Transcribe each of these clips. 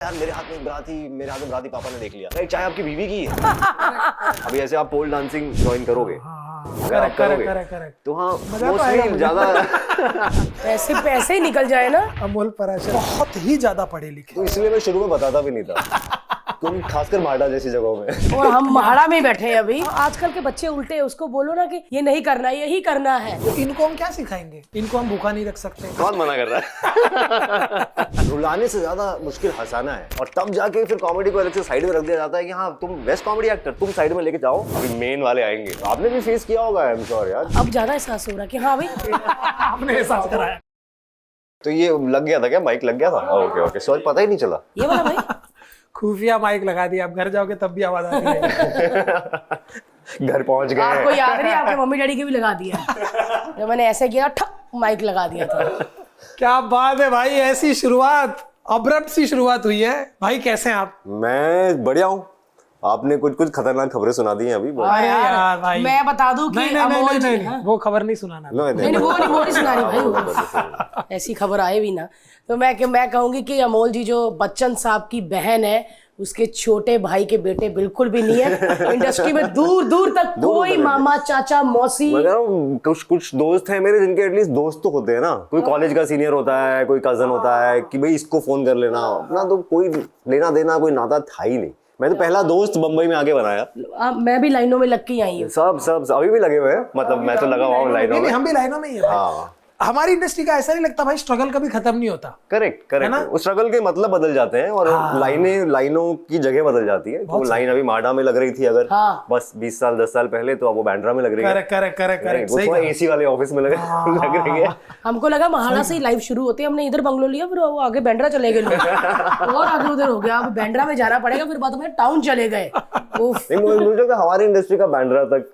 यार मेरे हाथ में बराती पापा ने देख लिया। नहीं, चाहे आपकी बीवी की है। अभी ऐसे आप पोल डांसिंग ज्वाइन करोगे, अगर आप करोगे तो हाँ मोस्टली ज्यादा पैसे ही निकल जाए ना। अमोल पराशर बहुत ही ज्यादा पढ़े लिखे, तो इसलिए मैं शुरू में बताता भी नहीं था, क्योंकि खासकर माडा जैसी जगहों में। और हम महाड़ा में बैठे हैं अभी। आजकल के बच्चे उल्टे हैं, उसको बोलो ना कि ये नहीं करना, यही करना है। तो इनको हम क्या सिखाएंगे? इनको हम भूखा नहीं रख सकते। कौन मना कर रहा है? रुलाने से ज्यादा मुश्किल हंसाना है, और तब जाके फिर कॉमेडी को अलग से साइड में रख दिया जाता है कि हाँ तुम बेस्ट कॉमेडी एक्टर, तुम साइड में लेके जाओ, अभी मेन वाले आएंगे। आपने भी फेस किया होगा आई एम श्योर यार। अब ज्यादा एहसास हो रहा है कि हाँ भाई आपने एहसास कराया। तो ये लग गया था क्या? माइक लग गया था? ओके ओके, सॉरी, पता ही नहीं चला। ये वाला भाई खुफिया माइक लगा दिया, आप घर जाओगे तब भी आवाज आती है। घर पहुंच गए। आपको याद नहीं, आपके मम्मी डैडी के भी लगा दिया। जब मैंने ऐसे किया ठक माइक लगा दिया था। क्या बात है भाई, ऐसी शुरुआत, अब्रप्ट सी शुरुआत हुई है। भाई कैसे हैं आप? मैं बढ़िया हूँ। आपने कुछ खतरनाक खबरें सुना दी हैं अभी। अरे यार भाई, मैं बता दूं कि नहीं, वो खबर नहीं सुनाना। नहीं वो नहीं सुनानी भाई वो। ऐसी खबर आए भी ना तो मैं कहूंगी कि अमोल जी जो बच्चन साहब की बहन है, उसके छोटे भाई के बेटे बिल्कुल भी नहीं है। इंडस्ट्री में दूर दूर तक कोई मामा चाचा मौसी, कुछ दोस्त हैं मेरे जिनके एटलीस्ट दोस्त तो होते हैं ना। कोई कॉलेज का सीनियर होता है, कोई कजन होता है कि भाई इसको फोन कर लेना। अपना तो कोई लेना देना कोई नाता था ही नहीं। मैं तो पहला दोस्त बम्बई में आके बनाया। मैं भी लाइनों में लग के आई हूँ। सब अभी भी लगे हुए हैं, मतलब मैं तो लगा हुआ हूँ लाइनों में। हम भी लाइनों में ही है भाई। हमारी इंडस्ट्री का ऐसा नहीं लगता भाई, स्ट्रगल कभी खत्म नहीं होता। करेक्ट उस स्ट्रगल के मतलब बदल जाते हैं, और लाइनों की जगह बदल जाती है। तो लाइन अभी माडा में लग रही थी अगर बस 20 साल 10 साल पहले, तो अब वो बैंड्रा में लग रही है। करेक्ट वो एसी वाले ऑफिस में लग रही है। हमको लगा महाड़ा से ही लाइव शुरू होती है, हमने इधर बंगलो लिया, फिर वो आगे बैंड्रा चले गए और आगे उधर हो गया। अब बैंड्रा में जाना पड़ेगा, फिर बाद में टाउन चले गए। मुझे हमारी इंडस्ट्री का बैंड्रा तक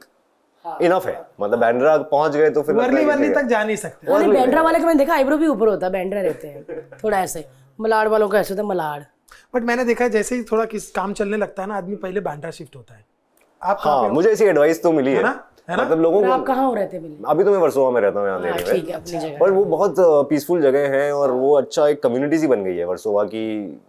इनफ है, मतलब बैंड्रा पहुंच गए तो फिर वर्ली तक जा नहीं सकते। अरे बैंड्रा वाले का मैंने देखा आईब्रो भी ऊपर होता है, बैंड्रा रहते हैं थोड़ा ऐसे। मलाड़ वालों का ऐसे होता है मलाड़। बट मैंने देखा है जैसे ही थोड़ा किस काम चलने लगता है ना, आदमी पहले बैंड्रा शिफ्ट होता है। आप हाँ, मुझे ऐसी एडवाइस तो मिली है ना? मतलब लोगों को। आप कहाँ रहते हैं? अभी तो मैं वर्सोवा में रहता हूँ, यहाँ देने ठीक है, अपनी जगह। पर वो बहुत पीसफुल जगह है, और वो अच्छा एक कम्युनिटी सी बन गई है वर्सोवा की।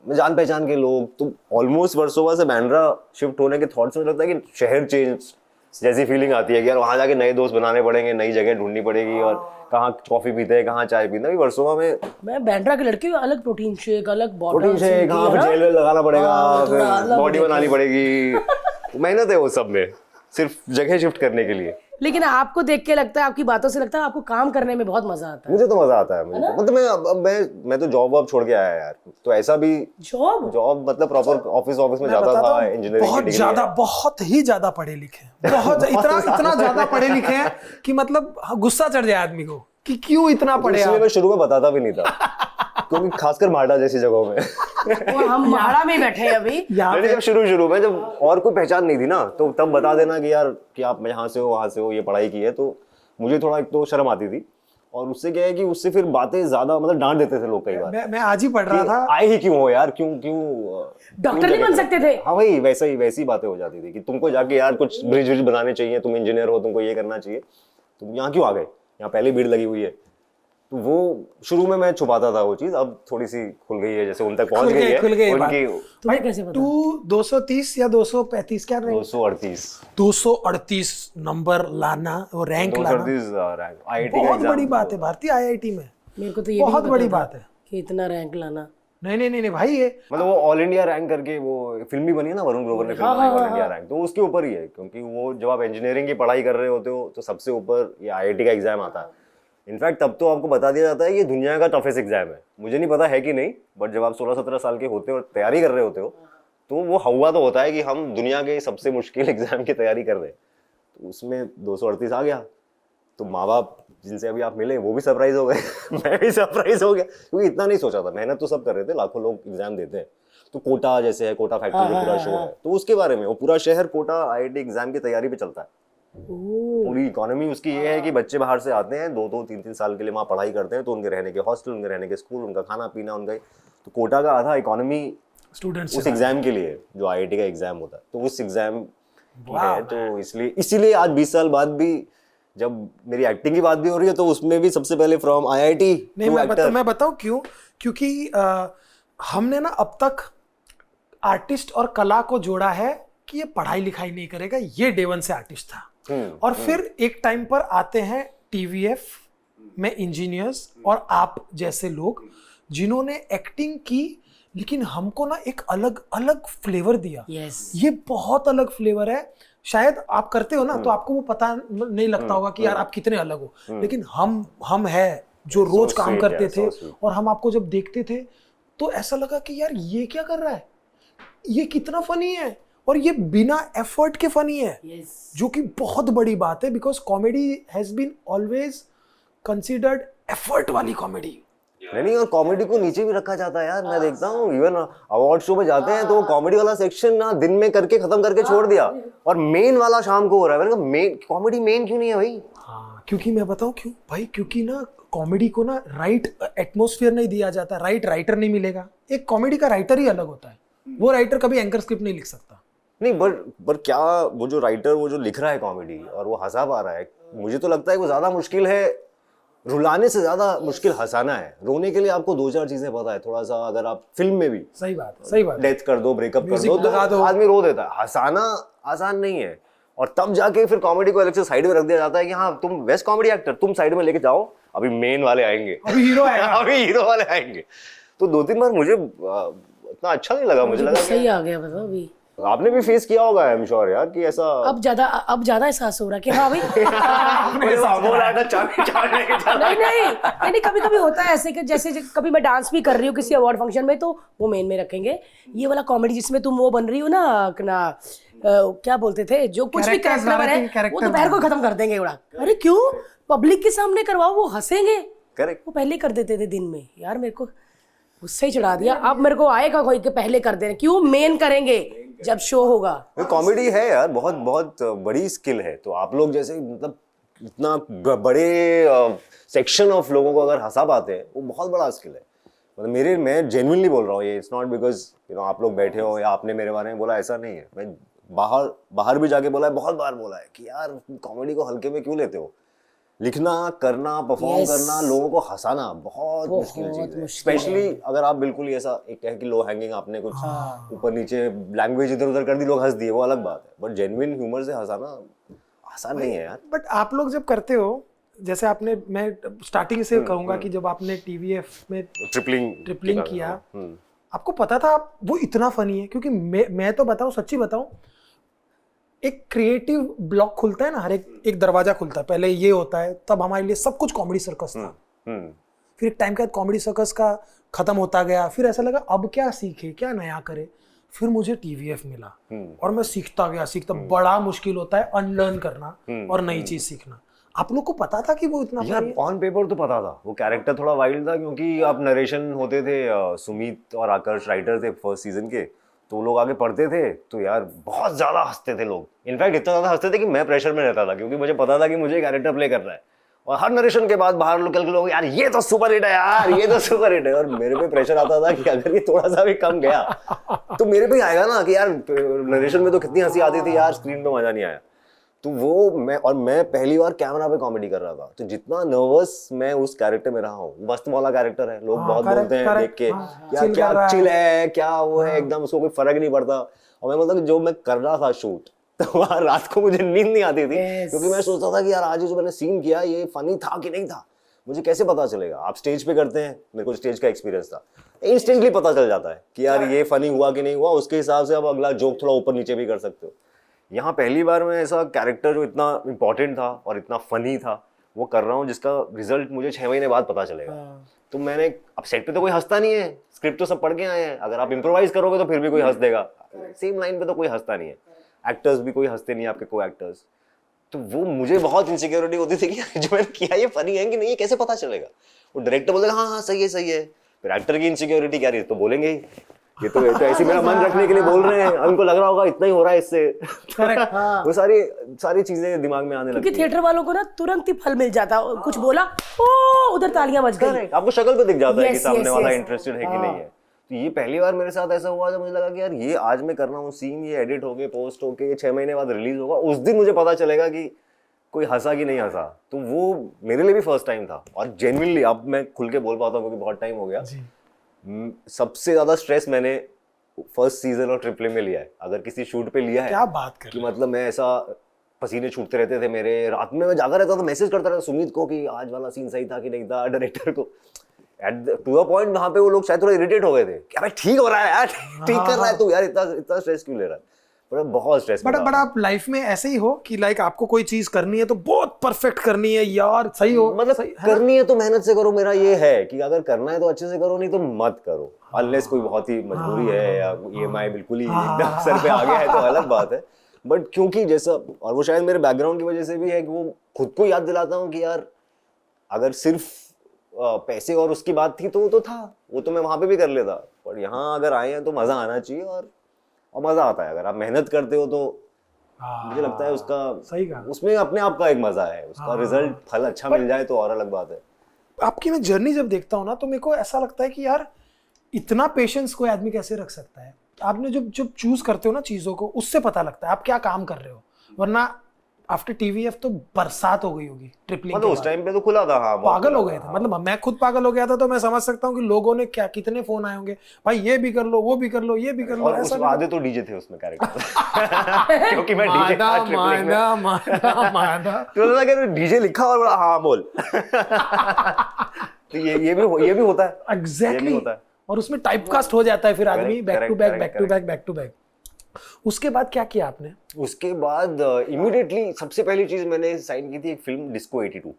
जान पहचान के लोग तो ऑलमोस्ट वर्सोवा से बैंड्रा शिफ्ट होने के थॉट से मुझे लगता है कि शहर चेंज जैसी फीलिंग आती है कि यार वहाँ जाके नए दोस्त बनाने पड़ेंगे, नई जगह ढूंढनी पड़ेगी, और कहाँ कॉफी पीते हैं, कहाँ चाय पीते हैं। वर्सोवा में मैं बैंड्रा के लड़के अलग प्रोटीन शेक, अलग प्रोटीन शेक, हाँ फिर जेल लगाना पड़ेगा, फिर बॉडी बनानी पड़ेगी। मेहनत है वो सब में, सिर्फ जगह शिफ्ट करने के लिए। लेकिन आपको देख के लगता है, आपकी बातों से लगता है आपको काम करने में बहुत मजा आता है। मुझे तो मजा आता है, मतलब मैं तो जॉब वॉब छोड़ के आया यार, तो ऐसा भी जॉब मतलब प्रॉपर ऑफिस में जाता था इंजीनियरिंग। बहुत ही ज्यादा पढ़े लिखे हैं, बहुत इतना ज्यादा पढ़े लिखे हैं कि मतलब गुस्सा चढ़ जाए आदमी को कि क्यों इतना पढ़े। मैं शुरू में बताता भी नहीं था, क्योंकि खासकर माडा जैसी जगहों में। और हम माडा में बैठे हैं अभी। जब शुरू में जब और कोई पहचान नहीं थी ना, तो तब बता देना कि यार कि आप यहाँ से हो, वहाँ से हो, ये पढ़ाई की है। तो मुझे थोड़ा एक तो शर्म आती थी, और उससे क्या है कि उससे फिर बातें ज्यादा मतलब डांट देते थे लोग कई बार। मैं आज ही पढ़ रहा था, आए ही क्यों हो यार, क्यों डॉक्टर नहीं बन सकते थे। हाँ वही वैसी बातें हो जाती थी कि तुमको जाके यार कुछ ब्रिज बनाने चाहिए, तुम इंजीनियर हो, तुमको ये करना चाहिए, तुम यहाँ क्यों आ गए, यहाँ पहले भीड़ लगी हुई है। तो वो शुरू में मैं छुपाता था वो चीज, अब थोड़ी सी खुल गई है, जैसे उन तक पहुंच गई है उनकी। तुम्हें कैसे पता? 230 या 235 क्या रहे? 238 नंबर लाना, वो रैंक लाना 238 आईआईटी बहुत बड़ी बात है भारतीय आईआईटी में। मेरे को तो ये बहुत बड़ी बात है कि इतना रैंक लाना। नहीं भाई, ये मतलब वो ऑल इंडिया रैंक करके वो फिल्म भी बनी है ना, वरुण ग्रोवर ने फिल्म बनाई ऑल इंडिया रैंक, तो उसके ऊपर ही है। क्योंकि वो जब आप इंजीनियरिंग की पढ़ाई कर रहे होते हो तो सबसे ऊपर ये आईआईटी का एग्जाम आता है। इनफैक्ट तब तो आपको बता दिया जाता है ये दुनिया का टफेस्ट एग्जाम है। मुझे नहीं पता है कि नहीं, बट जब आप 16-17 साल के होते हो और तैयारी कर रहे होते हो, तो वो हवा तो होता है कि हम दुनिया के सबसे मुश्किल एग्जाम की तैयारी कर रहे हैं। तो उसमें 238 आ गया, तो माँ बाप जिनसे अभी आप मिले वो भी सरप्राइज हो गए। मैं भी सरप्राइज हो गया, क्योंकि इतना नहीं सोचा था। मेहनत तो सब कर रहे थे, लाखों लोग एग्जाम देते हैं। तो कोटा जैसे है, कोटा फैक्ट्री में पूरा शो है, तो उसके बारे में वो पूरा शहर कोटा आईआईटी एग्जाम की तैयारी पे चलता है। पूरी इकोनॉमी उसकी ये है कि बच्चे बाहर से आते हैं, 2-2, 3-3 साल के लिए वहाँ पढ़ाई करते हैं, तो उनके रहने के हॉस्टल, उनके रहने के स्कूल, उनका खाना पीना, उनका तो कोटा का आधा इकोनॉमी स्टूडेंट्स उस एग्जाम के लिए, जो आईआईटी का एग्जाम होता है, तो उस एग्जाम है। तो इसीलिए आज 20 साल बाद भी जब मेरी एक्टिंग की बात भी हो रही है, तो उसमें भी सबसे पहले फ्रॉम आईआईटी। नहीं, मैं बताऊं क्यों, क्योंकि हमने ना अब तक आर्टिस्ट और कला को जोड़ा है कि ये पढ़ाई लिखाई नहीं करेगा, ये डे वन से आर्टिस्ट था। और फिर एक टाइम पर आते हैं टीवीएफ में इंजीनियर्स और आप जैसे लोग जिन्होंने एक्टिंग की, लेकिन हमको ना एक अलग अलग फ्लेवर दिया। ये बहुत अलग फ्लेवर है। शायद आप करते हो ना तो आपको वो पता नहीं लगता होगा कि यार आप कितने अलग हो, लेकिन हम है जो रोज काम करते थे और हम आपको जब देखते थे तो ऐसा लगा कि यार ये क्या कर रहा है, ये कितना फनी है, और ये बिना एफर्ट के फनी है, जो कि बहुत बड़ी बात है, because comedy has been always considered effort वाली कॉमेडी। नहीं, और कॉमेडी को नीचे भी रखा जाता है यार। मैं देखता हूँ इवन अवार्ड शो पे जाते हैं तो वो कॉमेडी वाला सेक्शन ना दिन में करके खत्म करके छोड़ दिया, और मेन वाला शाम को हो रहा है। मैंने कहा मेन कॉमेडी मेन क्यों नहीं है भाई? हाँ, क्योंकि मैं बताऊं क्यों भाई, क्योंकि ना कॉमेडी को ना राइट एटमॉस्फेयर नहीं दिया जाता, राइट राइटर नहीं मिलेगा। एक कॉमेडी का राइटर ही अलग होता है, वो राइटर कभी एंकर स्क्रिप्ट नहीं लिख सकता। नहीं, पर क्या वो जो राइटर वो जो लिख रहा है कॉमेडी और वो हंसा पा रहा है, मुझे तो लगता है वो ज्यादा मुश्किल है, रुलाने से ज्यादा मुश्किल हंसाना है। रोने के लिए आपको 2-4 चीजें पता है, थोड़ा सा अगर आप फिल्म में भी सही बात डेथ कर दो, ब्रेकअप कर दो तो आदमी रो देता है। हंसाना आसान नहीं है, और तब जाके फिर कॉमेडी को अलग से साइड में रख दिया जाता है कि हाँ तुम बेस्ट कॉमेडी एक्टर, तुम साइड में लेके जाओ, अभी मेन वाले आएंगे, अभी हीरो आएगा अभी हीरो वाले आएंगे। तो 2-3 बार मुझे इतना अच्छा नहीं लगा, मुझे लगा सही आ गया। बताओ अभी आपने भी फेस किया होगा आई एम श्योर यार कि ऐसा अब ज्यादा एहसास हो रहा है कि हाँ भाई नहीं, कभी कभी होता है ऐसे कि जैसे कभी मैं डांस भी कर रही हूँ किसी अवार्ड फंक्शन में तो वो मेन में रखेंगे। ये वाला कॉमेडी जिसमें तुम वो बन रही हो ना क्या बोलते थे, जो कुछ भी कैरेक्टर है वो दोपहर को खत्म कर देंगे उड़ा। अरे क्यों, पब्लिक के सामने करवाओ, वो हंसेंगे। करेक्ट, वो पहले कर देते थे दिन में। यार मेरे को उससे ही चढ़ा दिया। अब मेरे को आएगा कोई के पहले कर देना, क्यों मेन करेंगे जब शो होगा। कॉमेडी है यार, बहुत बहुत बड़ी स्किल है। तो आप लोग जैसे मतलब इतना बड़े सेक्शन ऑफ लोगों को अगर हंसा पाते हैं, वो बहुत बड़ा स्किल है। मतलब मैं जेन्युइनली बोल रहा हूँ, ये इट्स नॉट बिकॉज आप लोग बैठे हो या आपने मेरे बारे में बोला, ऐसा नहीं है। मैं बाहर भी जाके बोला है, बहुत बार बोला है कि यार कॉमेडी को हल्के में क्यों लेते हो। लिखना, करना, परफॉर्म करना, लोगों को हंसाना बहुत मुश्किल चीज है। स्पेशली अगर आप बिल्कुल ऐसा एक है कि लो हैंगिंग, आपने कुछ ऊपर नीचे लैंग्वेज इधर उधर कर दी, लोग हंस दिए, वो अलग बात है। बट जेन्युइन ह्यूमर से हंसाना आसान नहीं है यार। बट आप लोग जब करते हो, जैसे आपने, मैं स्टार्टिंग से कहूंगा कि जब आपने टीवीएफ में ट्रिपलिंग किया, आपको पता था वो इतना फनी है? क्योंकि मैं तो बताऊं, सच्ची बताऊं, एक क्रिएटिव ब्लॉक खुलता है ना, हर एक दरवाजा खुलता है। पहले ये होता है, तब हमारे लिए सब कुछ कॉमेडी सर्कस था। फिर एक टाइम के बाद कॉमेडी सर्कस का खत्म होता गया, फिर ऐसा लगा अब क्या सीखे, क्या नया करे। फिर मुझे टीवीएफ मिला और मैं सीखता गया। बड़ा मुश्किल होता है अनलर्न करना और नई चीज सीखना। आप लोग को पता था कि वो इतना यार ऑन पेपर तो पता था, वो कैरेक्टर थोड़ा वाइल्ड था, क्योंकि आप नरेशन होते थे, सुमित और आकर्ष राइटर थे फर्स्ट सीजन के, तो लोग आगे पढ़ते थे तो यार बहुत ज्यादा हंसते थे लोग। इनफैक्ट इतना ज्यादा हंसते थे कि मैं प्रेशर में रहता था, क्योंकि मुझे पता था कि मुझे कैरेक्टर प्ले करना है। और हर नरेशन के बाद बाहर निकल के लोग, यार ये तो सुपर हिट है यार, ये तो सुपर हिट है। और मेरे पे प्रेशर आता था कि अगर ये थोड़ा सा भी कम गया तो मेरे पे आएगा ना कि यार नरेशन में तो कितनी हंसी आती थी यार, स्क्रीन पे मजा नहीं आया। तो वो मैं पहली बार कैमरा पे कॉमेडी कर रहा था, तो जितना नर्वस मैं उस कैरेक्टर में रहा हूँ, मस्त वाला कैरेक्टर है, लोग बहुत बोलते हैं देख के यार क्या चिल है, क्या वो है, एकदम उसको कोई फर्क नहीं पड़ता। और मैं मतलब जो मैं कर रहा था शूट, तो वहाँ रात को मुझे नींद नहीं आती थी, क्योंकि मैं सोचता था कि यार आज जो मैंने सीन किया ये फनी था कि नहीं था, मुझे कैसे पता चलेगा। आप स्टेज पे करते हैं, मेरे को स्टेज का एक्सपीरियंस था, इंस्टेंटली पता चल जाता है कि यार ये फनी हुआ कि नहीं हुआ, उसके हिसाब से आप अगला जोक थोड़ा ऊपर नीचे भी कर सकते हो। यहाँ पहली बार मैं ऐसा कैरेक्टर जो इतना इम्पोर्टेंट था और इतना फनी था वो कर रहा हूँ, जिसका रिजल्ट मुझे 6 महीने बाद पता चलेगा। तो मैंने, अब सेट पे तो कोई हंसता नहीं है, स्क्रिप्ट तो सब पढ़ के आए हैं, अगर आप इम्प्रोवाइज करोगे तो फिर भी कोई हंस देगा, सेम लाइन पे तो कोई हंसता नहीं है, एक्टर्स भी कोई हंसते नहीं है आपके को एक्टर्स। तो वो मुझे बहुत इनसिक्योरिटी होती थी कि जो मैंने किया ये फनी है कि नहीं, ये कैसे पता चलेगा। वो डायरेक्टर बोलेगा हाँ सही है, फिर एक्टर की इनसिक्योरिटी क्या रही तो बोलेंगे ही ये तो ऐसे मेरा मन रखने के लिए बोल रहे हैं, उनको लग रहा होगा इतना ही हो रहा है इससे। वो सारी चीजें दिमाग में आने लगती क्योंकि थिएटर वालों को ना तुरंत ही फल मिल जाता, कुछ बोला ओ उधर तालियां बज गई, आपको शक्ल पे दिख जाता है कि सामने वाला इंटरेस्टेड है कि नहीं है। तो ये पहली बार मेरे साथ ऐसा हुआ जब मुझे लगा कि यार ये आज मैं कर रहा हूँ सीन, ये एडिट हो गए, पोस्ट हो के 6 महीने बाद रिलीज होगा, उस दिन मुझे पता चलेगा कि कोई हंसा कि नहीं हंसा। तो वो मेरे लिए भी फर्स्ट टाइम था, और जेन्युइनली अब मैं खुल के बोल पाता हूँ क्योंकि बहुत टाइम हो गया। सबसे ज्यादा स्ट्रेस मैंने फर्स्ट सीजन और ट्रिपल में लिया है, अगर किसी शूट पे लिया है क्या बात कर कि मतलब मैं ऐसा पसीने छूटते रहते थे मेरे, रात में मैं जागा रहता था, मैसेज करता रहता सुमित को कि आज वाला सीन सही था कि नहीं था, डायरेक्टर को टू द पॉइंट वहां पे वो लोग शायद थोड़ा इरिटेट हो गए थे, क्या भाई ठीक हो रहा है यार, ठीक कर रहा है तू यार, इतना स्ट्रेस क्यों ले रहा है, बड़ा बहुत स्ट्रेस। बट आप लाइफ में ऐसे ही हो कि लाइक आपको कोई चीज करनी है तो बहुत परफेक्त करनी है यार, सही हो मतलब सही, करनी है तो मेहनत से करो, मेरा ये है कि अगर करना है तो अच्छे से करो, नहीं तो मत करो, अनलेस कोई बहुत ही मजबूरी है या EMI बिल्कुल ही एकदम सर पे आ गया है तो अलग बात है। बट क्योंकि जैसा, और वो शायद मेरे बैकग्राउंड की वजह से भी है कि वो खुद को याद दिलाता हूँ कि यार अगर सिर्फ पैसे और उसकी बात थी तो वो तो था, वो तो मैं वहां पे भी कर लेता, पर यहाँ अगर आए हैं तो मजा आना चाहिए, और मजा आता है अगर आप मेहनत करते हो तो मुझे लगता है उसका सही कहा, उसमें अपने आप का एक मजा है, उसका रिजल्ट फल अच्छा मिल जाए तो और अलग बात है। आपकी मैं जर्नी जब देखता हूँ ना तो मेरे को ऐसा लगता है कि यार इतना पेशेंस कोई आदमी कैसे रख सकता है। आपने जब चूज करते हो ना चीजों को, उससे पता लगता है आप क्या काम कर रहे हो, वरना आफ्टर TVF तो बरसात हो गई होगी ट्रिपलिंग मतलब उस टाइम पे तो खुला था, हाँ पागल हो गए थे, मतलब मैं खुद पागल हो गया था, तो मैं समझ सकता हूँ कि लोगों ने क्या कितने फोन आए होंगे, भाई ये भी कर लो, वो भी कर लो, ये भी कर लो, और ऐसा उस आधे तो डीजे थे उसमें कैरेक्टर क्योंकि मैं डीजे था ट्रिपलिंग में, मादा तो लगा डीजे लिखा और बोला हाँ बोल तो ये भी होता है एग्जैक्टली होता है। और उसमें टाइपकास्ट हो जाता है फिर आदमी, back to back back to correct. Back back to back. उसके बाद क्या किया आपने? उसके बाद इमीडिएटली सबसे पहली चीज मैंने साइन की थी एक फिल्म डिस्को 82,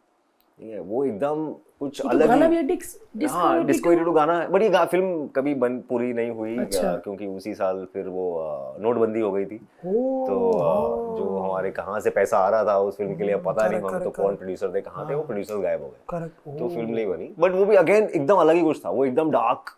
ठीक है, वो एकदम कुछ तो अलग गाना ही, भी है डिस्को हाँ डिस्को 82 गाना है, बट ये फिल्म कभी पूरी नहीं हुई, अच्छा। क्योंकि उसी साल फिर वो नोटबंदी हो गई थी, तो जो हमारे कहाँ से पैसा आ रहा था उस फिल्म के लिए पता नहीं, हम तो कौन प्रोड्यूसर थे कहाँ थे, वो प्रोड्यूसर गायब हो गए, करेक्ट, तो फिल्म नहीं बनी। बट वो भी अगेन एकदम अलग ही कुछ था, वो एकदम डार्क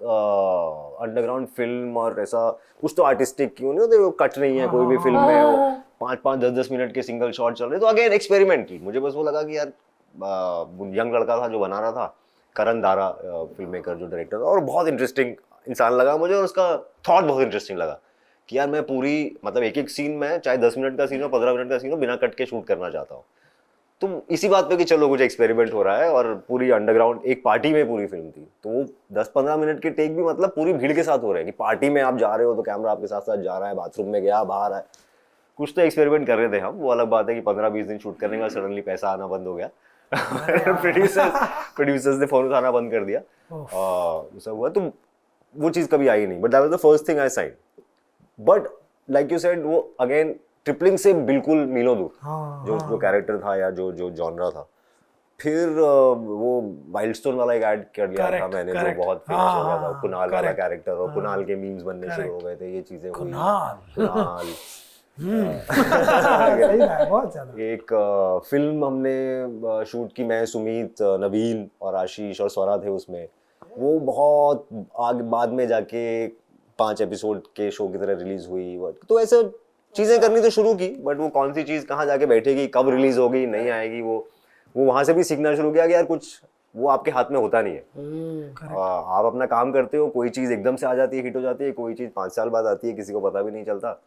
अंडरग्राउंड फिल्म, और ऐसा कुछ तो आर्टिस्टिक क्यों नहीं होते, वो कट नहीं है कोई भी फिल्म में, वो 5-5 10-10 मिनट के सिंगल शॉट चल रहे, तो अगेन एक्सपेरिमेंट की। मुझे बस वो लगा कि यार यंग लड़का था जो बना रहा था, करण दारा फिल्म मेकर जो डायरेक्टर था, और बहुत इंटरेस्टिंग इंसान लगा मुझे, और उसका थॉट बहुत इंटरेस्टिंग लगा कि यार मैं पूरी मतलब एक सीन में चाहे 10 मिनट का सीन हो 15 मिनट का सीन हो बिना कट के शूट करना चाहता हूँ। तो इसी बात पे कि चलो कुछ एक्सपेरिमेंट हो रहा है, और पूरी अंडरग्राउंड एक पार्टी में पूरी फिल्म थी, तो वो 10-15 मिनट के टेक भी मतलब पूरी भीड़ के साथ हो रहे हैं कि पार्टी में आप जा रहे हो तो कैमरा आपके साथ साथ जा रहा है, बाथरूम में गया बाहर आया, कुछ तो एक्सपेरिमेंट कर रहे थे हम। वो अलग बात है कि 15-20 दिन शूट करने के बाद सडनली पैसा आना बंद हो गया प्रोड्यूसर्स ने फोन उठाना बंद कर दिया, सब हुआ, तो वो चीज कभी आई नहीं। But that was the first thing I sign. But like you said, वो अगेन ट्रिपलिंग से बिल्कुल मीलों दूर, जो कैरेक्टर था या जो जॉनरा था। फिर वो वाइल्डस्टोन वाला एक ऐड कर लिया था मैंने, जो बहुत फेमस हो गया था, कुणाल वाला कैरेक्टर, और कुणाल के मीम्स बनने शुरू हो गए थे, ये चीजें हुई। कुणाल बहुत ज्यादा। एक फिल्म हमने शूट की, मैं सुमित नवीन और आशीष और स्वरा थे उसमें। वो बहुत आगे बाद में जाके 5 एपिसोड के शो की तरह रिलीज हुई। तो ऐसे चीजें करनी तो शुरू की, बट वो कौन सी चीज कहाँ जाके बैठेगी, कब रिलीज होगी, नहीं आएगी, वो वहां से भी सीखना शुरू किया कि यार कुछ वो आपके हाथ में होता नहीं है। आप अपना काम करते हो, कोई चीज एकदम से आ जाती है, हिट हो जाती है, कोई चीज 5 साल बाद आती है, किसी को पता भी नहीं चलता।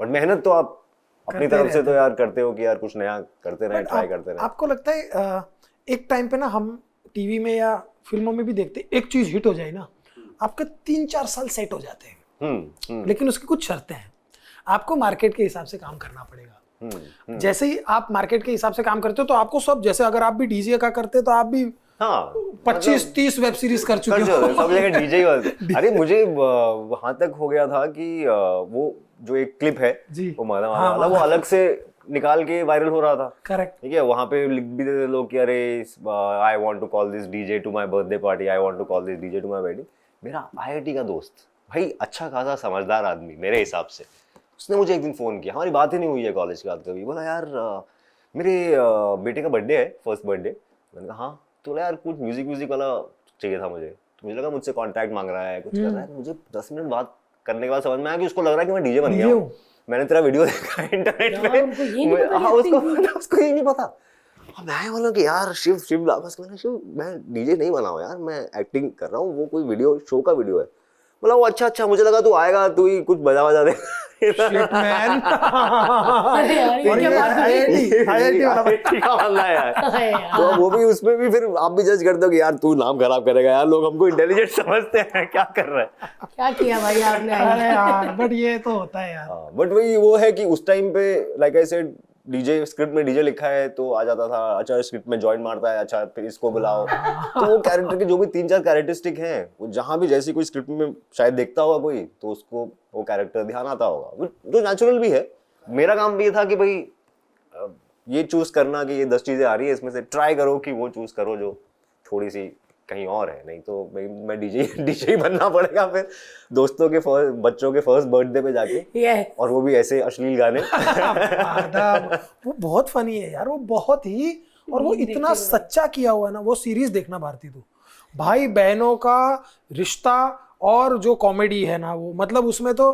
बट मेहनत तो आप अपनी तरफ से तो यार करते हो कि यार कुछ नया करते रहे, ट्राई करते रहे। आपको लगता है एक टाइम पे ना हम टीवी में या फिल्मों में भी देखते, एक चीज हिट हो जाए ना, आपके 3-4 साल सेट हो जाते हैं। लेकिन उसकी कुछ शर्तें हैं, आपको मार्केट के हिसाब से काम करना पड़ेगा। जैसे ही आप मार्केट के हिसाब से काम करते हो तो आपको सब, जैसे अगर आप भी डीजे का करते तो आप भी 25-30 वेब सीरीज कर चुके हो, सब जगह डीजे। अरे मुझे वहां तक हो गया था कि वो जो एक क्लिप है वो माला वाला, वो अलग से निकाल के वायरल हो रहा था। करेक्ट, ठीक है, वहां पे लिख भी देते लोग कि अरे I want to call this DJ to my birthday party, I want to call this DJ to my wedding. मेरा IIT का दोस्त भाई, अच्छा खासा समझदार आदमी मेरे हिसाब से, उसने मुझे एक दिन फोन किया, हमारी बात ही नहीं हुई है कॉलेज के बाद कभी। बोला यार मेरे बेटे का बर्थडे है, फर्स्ट बर्थडे। मैंने कहा हाँ। तो यार कुछ म्यूजिक वाला चाहिए था मुझे, तो मुझे लगा मुझसे कॉन्टैक्ट मांग रहा है, कुछ कर रहा है। मुझे 10 मिनट बात करने के बाद समझ में आया कि उसको लग रहा है कि मैं डीजे बन गया हूँ। मैंने तेरा वीडियो देखा इंटरनेट पे, हाँ उसको ये नहीं पता। मैं बोला कि यार शिव लाभस, मैं डीजे नहीं बना हूँ यार, मैं एक्टिंग कर रहा हूँ, वो कोई वीडियो शो का वीडियो है। बोला वो अच्छा, मुझे लगा तू आएगा, तू ही कुछ बजा दे। Shit, man. अरे यार ये और क्या ये बात हुई? IIT वाला IIT का बंदा है यार। अरे यार। तो वो भी उसमें भी फिर आप भी जज करते हो कि यार तू नाम खराब करेगा यार, लोग हमको इंटेलिजेंट समझते हैं, क्या कर रहा है। क्या किया भाई आपने? अरे यार, बट ये तो होता है यार। बट वही वो है कि उस टाइम पे like I said DJ, script में डीजे लिखा है तो आ जाता था, अच्छा स्क्रिप्ट में जॉइन मारता है, अच्छा फिर इसको बुलाओ। तो वो कैरेक्टर के जो भी 3-4 कैरेक्टरिस्टिक हैं, वो जहाँ भी जैसी कोई स्क्रिप्ट में शायद देखता होगा कोई, तो उसको वो कैरेक्टर ध्यान आता होगा, जो नेचुरल भी है। मेरा काम भी ये था कि भाई ये चूज करना कि ये 10 चीजें आ रही है, इसमें से ट्राई करो कि वो चूज करो जो थोड़ी सी कहीं और है, नहीं तो मैं डीजे ही बनना पड़ेगा फिर दोस्तों के बच्चों के फर्स्ट बर्थडे पे जाके, और वो भी ऐसे अश्लील गाने। वो बहुत फनी है यार, वो बहुत ही, और वो इतना सच्चा किया हुआ है ना। वो सीरीज देखना भारती, तू भाई बहनों का रिश्ता और जो कॉमेडी है ना, वो मतलब उसमें तो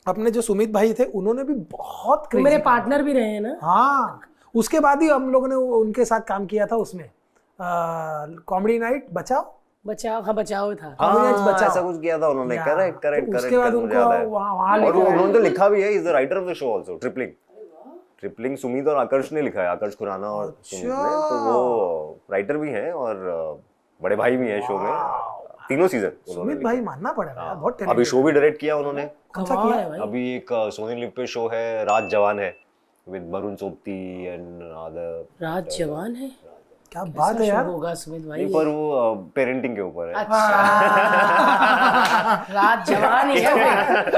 अपने जो सुमित भाई थे उन्होंने भी बहुत तो मेरे पार्टनर भी रहे हैं ना। हाँ, उसके बाद ही हम लोगों ने उनके साथ काम किया था उसमें, कॉमेडी नाइट बचाओ हाँ बचाओ था। हाँ, ऐसा कुछ किया था उन्होंने। करेक्ट। उसके बाद उनको वहाँ और उन्होंने तो लिखा भी है, is the writer of the show also. Tripling Sumit और आकर्ष ने लिखा है, आकर्ष खुराना और सुमित ने, तो वो राइटर भी हैं और बड़े भाई भी हैं शो में, तीनों सीजन सुमित भाई मानना पड़ेगा यार, बहुत टैलेंटेड। अभी शो भी डायरेक्ट किया उन्होंने। कौन सा किया है भाई? अभी एक सोनी लिव पे शो है, राज जवान है, with Varun Sobti and other. Raj Jawan है, क्या बात है यार। होगा सुमित भाई? पर वो पेरेंटिंग के ऊपर है। राज जवान ही है।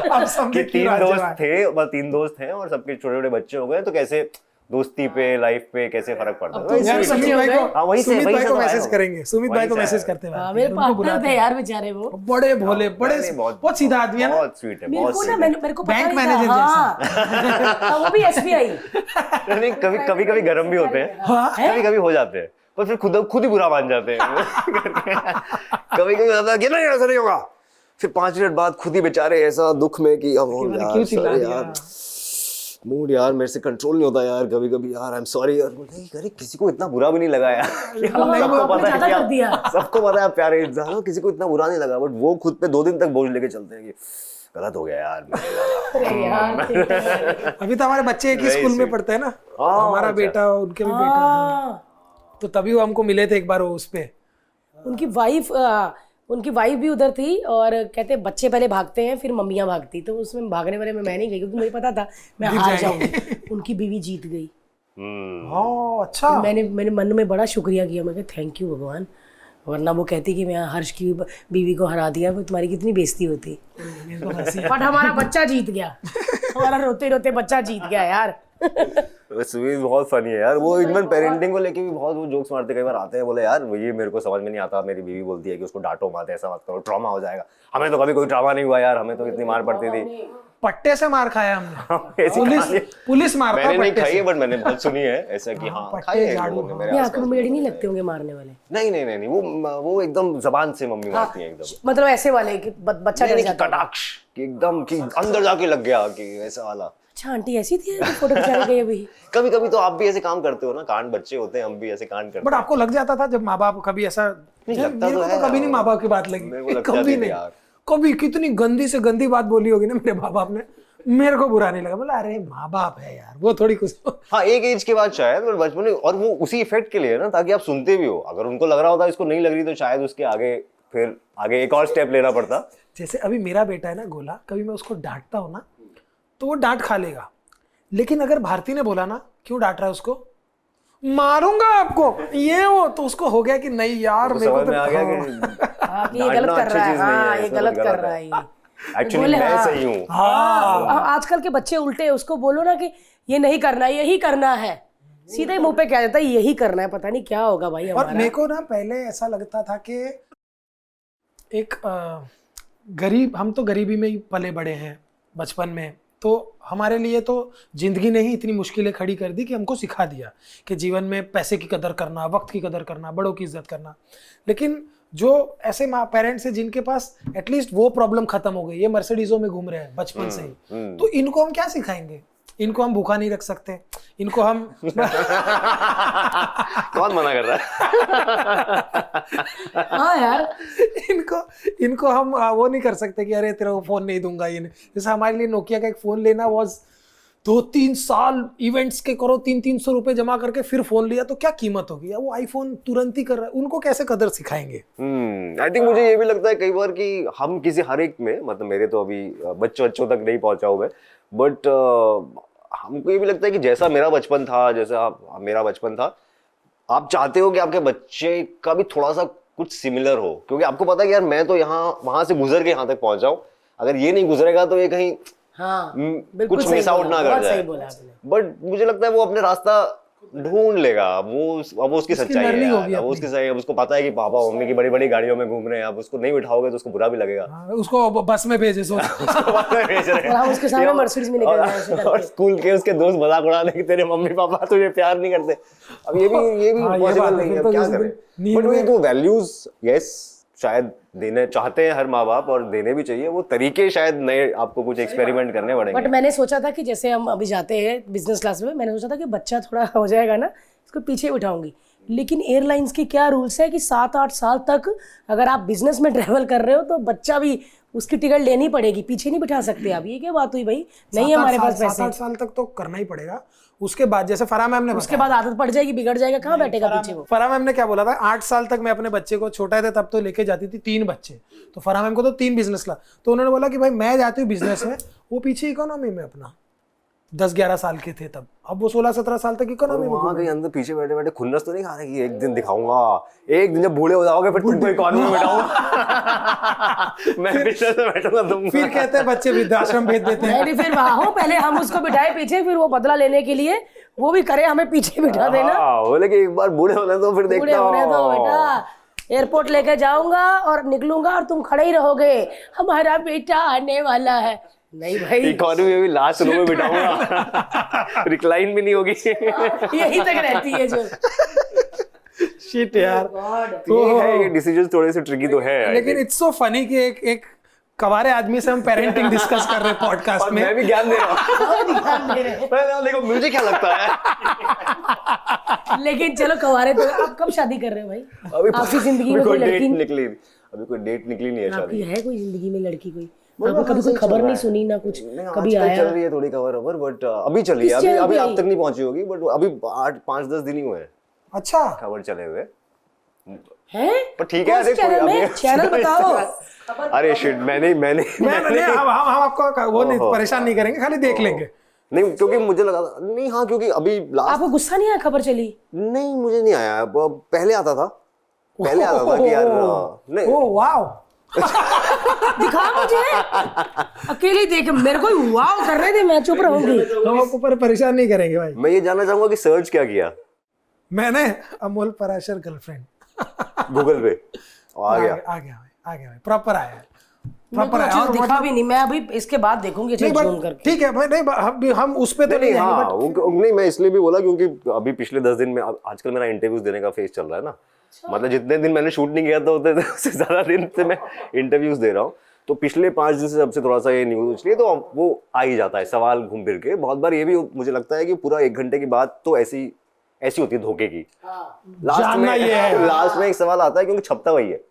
अब समझे कि 3 दोस्त थे, बस 3 दोस्त हैं और सबके छोटे छोटे बच्चे हो गए, तो कैसे दोस्ती पे, लाइफ पे कैसे फर्क पड़ता है। यार सुमित भाई को, सुमित भाई को मैसेज आया करेंगे, सुमित भाई को मैसेज करते हैं। मेरे पार्टनर थे यार बेचारे, वो बड़े भोले, बड़े बहुत सीधा आदमी है ना, बहुत स्वीट है, मेरे बहुत को ना स्वीट है। मेरे को पता बैंक नहीं मैनेजर था। हाँ, वो भी SBI। नहीं, कभी गरम भी होते हैं, कभी हो जाते हैं, पर फिर खुद ही बुरा मान जाते हैं। कभी होता है कि नहीं ऐसा नहीं होगा, फिर 5 मिनट बाद खुद ही बेचारे ऐसा दुख में कि यार मूड यार मेरे से कंट्रोल नहीं होता यार, कभी यार आई एम सॉरी यार। नहीं अरे किसी को इतना बुरा भी नहीं लगा यार। सबको पता है प्यारे इंसान हो, किसी को इतना बुरा नहीं लगा, बट वो खुद पे 2 दिन तक बोझ लेके चलते हैं कि गलत हो गया यार। अभी तो हमारे बच्चे एक ही स्कूल में पढ़ते हैं ना, हमारा बेटा उनके भी बेटा, तो तभी वो हमको मिले थे एक बार, वो उस पे उनकी वाइफ भी उधर थी, और कहते बच्चे पहले भागते हैं फिर मम्मियाँ भागती, तो उसमें भागने वाले में मैं नहीं गई क्योंकि मुझे पता था मैं हार जाऊंगी। उनकी बीवी जीत गई। अच्छा। मैंने मन में बड़ा शुक्रिया किया, मैं कहा थैंक यू भगवान, वरना वो कहती कि मैं हर्ष की बीवी को हरा दिया, तुम्हारी कितनी बेइज्जती होती। बट हमारा बच्चा जीत गया, हमारा रोते रोते बच्चा जीत गया यार। सुमित बहुत फनी है यार, वो इवन पेरेंटिंग को लेके भी बहुत वो जोक्स मारते, कई बार आते हैं बोले यार ये मेरे को समझ में नहीं आता, मेरी बीवी बोलती है कि उसको डांटो मत, ऐसा मत करो, ट्रॉमा हो जाएगा। हमें तो कभी कोई ट्रॉमा नहीं हुआ यार, हमें तो इतनी मार पड़ती थी, पट्टे से मार खाया हमने। पुलिस मारता मैंने नहीं खाई है, बट मैंने बहुत सुनी है ऐसा कि हाँ खाई है लोगों ने मेरे आसपास। आपको मेड नहीं लगते होंगे मारने वाले? नहीं, वो एकदम जबान से मम्मी मारती है एकदम, मतलब ऐसे वाले कि बच्चा डर जाता है, कटाक्ष कि एकदम कि अंदर जाके लग गया कि ऐसा वाला। अच्छा आंटी ऐसी थी यार, फोटो खिंचा गई अभी। कभी तो आप भी ऐसे काम करते हो ना, कांड बच्चे होते हैं, हम भी ऐसे कांड करते हैं। बट आपको लग जाता था जब माँ बाप कभी ऐसा? नहीं लगता तो है, कभी नहीं माँ बाप की बात लगी, कभी नहीं। कभी कितनी गंदी से गंदी बात बोली होगी ना मेरे माँ बाप ने, मेरे को बुरा नहीं लगा, बोला अरे माँ बाप है यार, वो थोड़ी कुछ। हाँ एक एज के बाद शायद, बचपन में, और वो उसी इफेक्ट के लिए ना, ताकि आप सुनते भी हो। अगर उनको लग रहा होता इसको नहीं लग रही, तो शायद उसके आगे एक और स्टेप लेना पड़ता। जैसे अभी मेरा बेटा है ना गोला, कभी मैं उसको डांटता हूँ ना तो वो डांट खा लेगा, लेकिन अगर भारती ने बोला ना क्यों डांट रहा है उसको, मारूंगा आपको, ये वो, तो उसको हो गया कि नहीं यार मेरे को समझ में आ गया कि ये गलत कर रहा है। हाँ ये गलत कर रहा है, एक्चुअली मैं सही हूँ। आजकल के बच्चे उल्टे, उसको बोलो ना कि ये नहीं करना, यही करना है, सीधा ही मुंह पे कह देता है यही करना है। पता नहीं क्या होगा भाई हमारा। और मेरे को ना पहले ऐसा लगता था कि एक गरीब, हम तो गरीबी में ही पले बड़े हैं बचपन में, तो हमारे लिए तो जिंदगी ने ही इतनी मुश्किलें खड़ी कर दी कि हमको सिखा दिया कि जीवन में पैसे की कदर करना, वक्त की कदर करना, बड़ों की इज्जत करना। लेकिन जो ऐसे माँ पेरेंट्स हैं जिनके पास एटलीस्ट वो प्रॉब्लम खत्म हो गई, ये मर्सिडीजों में घूम रहे हैं बचपन से ही, तो इनको हम क्या सिखाएंगे? इनको हम भूखा नहीं रख सकते, इनको हम कौन मना कर रहा है? हाँ यार, इनको हम वो नहीं कर सकते कि अरे तेरे को फोन नहीं दूंगा ये नहीं। जैसे हमारे लिए नोकिया का एक फोन लेना वाज 2-3 साल इवेंट्स के करो, 300 रुपए जमा करके फिर फोन लिया, तो क्या कीमत होगी यार, वो आईफोन तुरंत ही कर रहा है, उनको कैसे कदर सिखाएंगे। आई थिंक मुझे ये भी लगता है कई बार कि हम किसी हर एक में, मतलब मेरे तो अभी बच्चों तक नहीं पहुंचा हूं मैं, बट हमको ये भी लगता है कि जैसा मेरा बचपन था, जैसा मेरा बचपन था, आप चाहते हो कि आपके बच्चे का भी थोड़ा सा कुछ सिमिलर हो, क्योंकि आपको पता है कि यार मैं तो यहाँ वहां से गुजर के यहाँ तक पहुंचा हूँ, अगर ये नहीं गुजरेगा तो ये कहीं हाँ, बिल्कुल कुछ सही मिस आउट बोला, ना कर बहुत जाए। सही बोला आपने। बट मुझे लगता है वो अपने रास्ता ढूंढ लेगा, अब वो उसकी सच्चाई है learning यार, होगी अब उसकी सही, अब उसको पता है कि पापा मम्मी की बड़ी बड़ी गाड़ियों में घूम रहे हैं, अब उसको नहीं बिठाओगे तो उसको बुरा भी लगेगा। उसको बस में भेजे सोच। उसको बाद में भेज रहे हैं। और हम उसके सामने मर्सिडीज में निकल जाए ऐसे और करके। स्कूल के उसके दोस्त मजाक उड़ा रहे कि तेरे मम्मी पापा तुझे प्यार नहीं करते। अब ये भी हाँ, ये पॉसिबल बात नहीं है, है, फिर अब तो क्या जिस करें। दिन नींद बट वही में- तो वैल्यूज, यस, शायद देने चाहते हैं हर माँ बाप और देने भी चाहिए, वो तरीके शायद नए आपको कुछ एक्सपेरिमेंट करने बट पड़ेंगे। मैंने सोचा था कि जैसे हम अभी जाते हैं बिजनेस क्लास में, मैंने सोचा था कि बच्चा थोड़ा हो जाएगा ना, इसको पीछे बिठाऊंगी। लेकिन एयरलाइंस की क्या रूल्स है कि 7-8 साल तक अगर आप बिजनेस में ट्रैवल कर रहे हो तो बच्चा भी, उसकी टिकट लेनी पड़ेगी, पीछे नहीं बिठा सकते आप। ये क्या बात हुई भाई, नहीं है हमारे पास पैसे। 7-8 साल तक तो करना ही पड़ेगा। उसके बाद जैसे फराह मैम ने उसके बाद आदत पड़ जाएगी, बिगड़ जाएगा, कहाँ बैठेगा पीछे वो। फराह मैम ने क्या बोला था, 8 साल तक मैं अपने बच्चे को, छोटा थे तब तो लेके जाती थी 3 बच्चे, तो फराह मैम को तो 3 बिजनेस क्लास, तो उन्होंने बोला कि भाई मैं जाती हूँ बिजनेस में, वो पीछे इकोनॉमी में अपना 10-11 साल के थे तब, अब वो 16-17 साल तक इकोनॉमी में। वहां कहीं अंदर पीछे बैठे बैठे खुन्नस तो नहीं खा रहे कि एक दिन दिखाऊंगा, एक दिन जब बूढ़े हो जाओगे फिर तुमको इकोनॉमी में बैठाऊंगा। मैं बिजनेस में बैठूंगा, तुम फिर कहते हैं बच्चे वृद्धाश्रम भेज देते हैं। नहीं, फिर वहाँ हो, पहले हम उसको बिठाए पीछे, फिर वो बदला लेने के लिए वो भी करे, हमें पीछे बिठा देना। हाँ, बोले कि एक बार बूढ़े होने तो फिर बूढ़े देखता होने दो बेटा, एयरपोर्ट लेके जाऊंगा और निकलूंगा और तुम खड़े ही रहोगे, हमारा बेटा आने वाला है। नहीं भाई, इकोनॉमी में भी लास्ट रो में बिठाऊंगा, रिक्लाइन भी नहीं होगी। यही तक रहती है जो। शिट यार। तो ये है, ये डिसीजन थोड़े से ट्रिकी तो है। लेकिन इट्स सो फनी कि एक कवारे आदमी से हम पेरेंटिंग डिस्कस कर रहे हैं पॉडकास्ट में। मैं भी ज्ञान दे रहा हूँ। और ध्यान दे रहे हैं। देखो मुझे क्या लगता है, लेकिन चलो कवारे तो, आप कब शादी कर रहे हो भाई? अभी आपकी जिंदगी में कोई डेट लड़की, निकली, अभी कोई डेट निकली नहीं है आपकी शादी। है कोई जिंदगी में लड़की कोई? मतलब आपको कभी कोई खबर नहीं सुनी ना कुछ, कभी आजकल आया? चल रही है थोड़ी खबर खबर, बट अभी चली है, किस चैनल अभी पे आप आई? तक नहीं पहुंची होगी, बट अभी 8-5-10 दिन ही हुए हैं अच्छा, खबर चले हुए। हैं? पर ठीक है, कौन से अरे कोई चैनल में? अभी चैनल बताओ। अरे शिट, मैंने नहीं हम आपको वो नहीं परेशान नहीं करेंगे, खाली देख लेंगे। नहीं, क्योंकि मुझे लगा नहीं, हाँ, क्योंकि अभी लास्ट, आपको गुस्सा नहीं आया खबर चली? नहीं मुझे नहीं आया, पहले आता था कि यार नहीं, ओह वाओ, दिखा मुझे, अकेले देख, मेरे को वाव कर रहे थे, मैं चुप रहूंगी। हम आपको परेशान नहीं करेंगे भाई। मैं ये जानना चाहूंगा कि सर्च क्या किया मैंने अमोल पराशर गर्लफ्रेंड गूगल पे, आ गया। आ गया भाई, प्रॉपर आया है, मेरे को प्रॉपर अच्छे आया। से दिखा भी नहीं, मैं अभी इसके बाद देखूंगी नहीं जूम बट करके। ठीक है भाई, नहीं हम उस पे तो नहीं हाँ, जाएंगे, बट नहीं, मैं इसलिए भी बोला क्योंकि अभी पिछले 10 दिन में, आजकल मेरा इंटरव्यूज देने का फेज चल रहा है ना, मतलब जितने दिन मैंने शूट नहीं किया था उतने उससे ज्यादा दिन से मैं इंटरव्यूज दे रहा हूँ, तो पिछले 5 दिन से सबसे थोड़ा सा ये न्यूज उछली, तो वो आ ही जाता है सवाल घूम फिर के। बहुत बार ये भी मुझे लगता है कि पूरा 1 घंटे की बात तो ऐसी होती है धोखे की, जानना ये है। लास्ट में एक सवाल आता है, क्योंकि छपता वही है।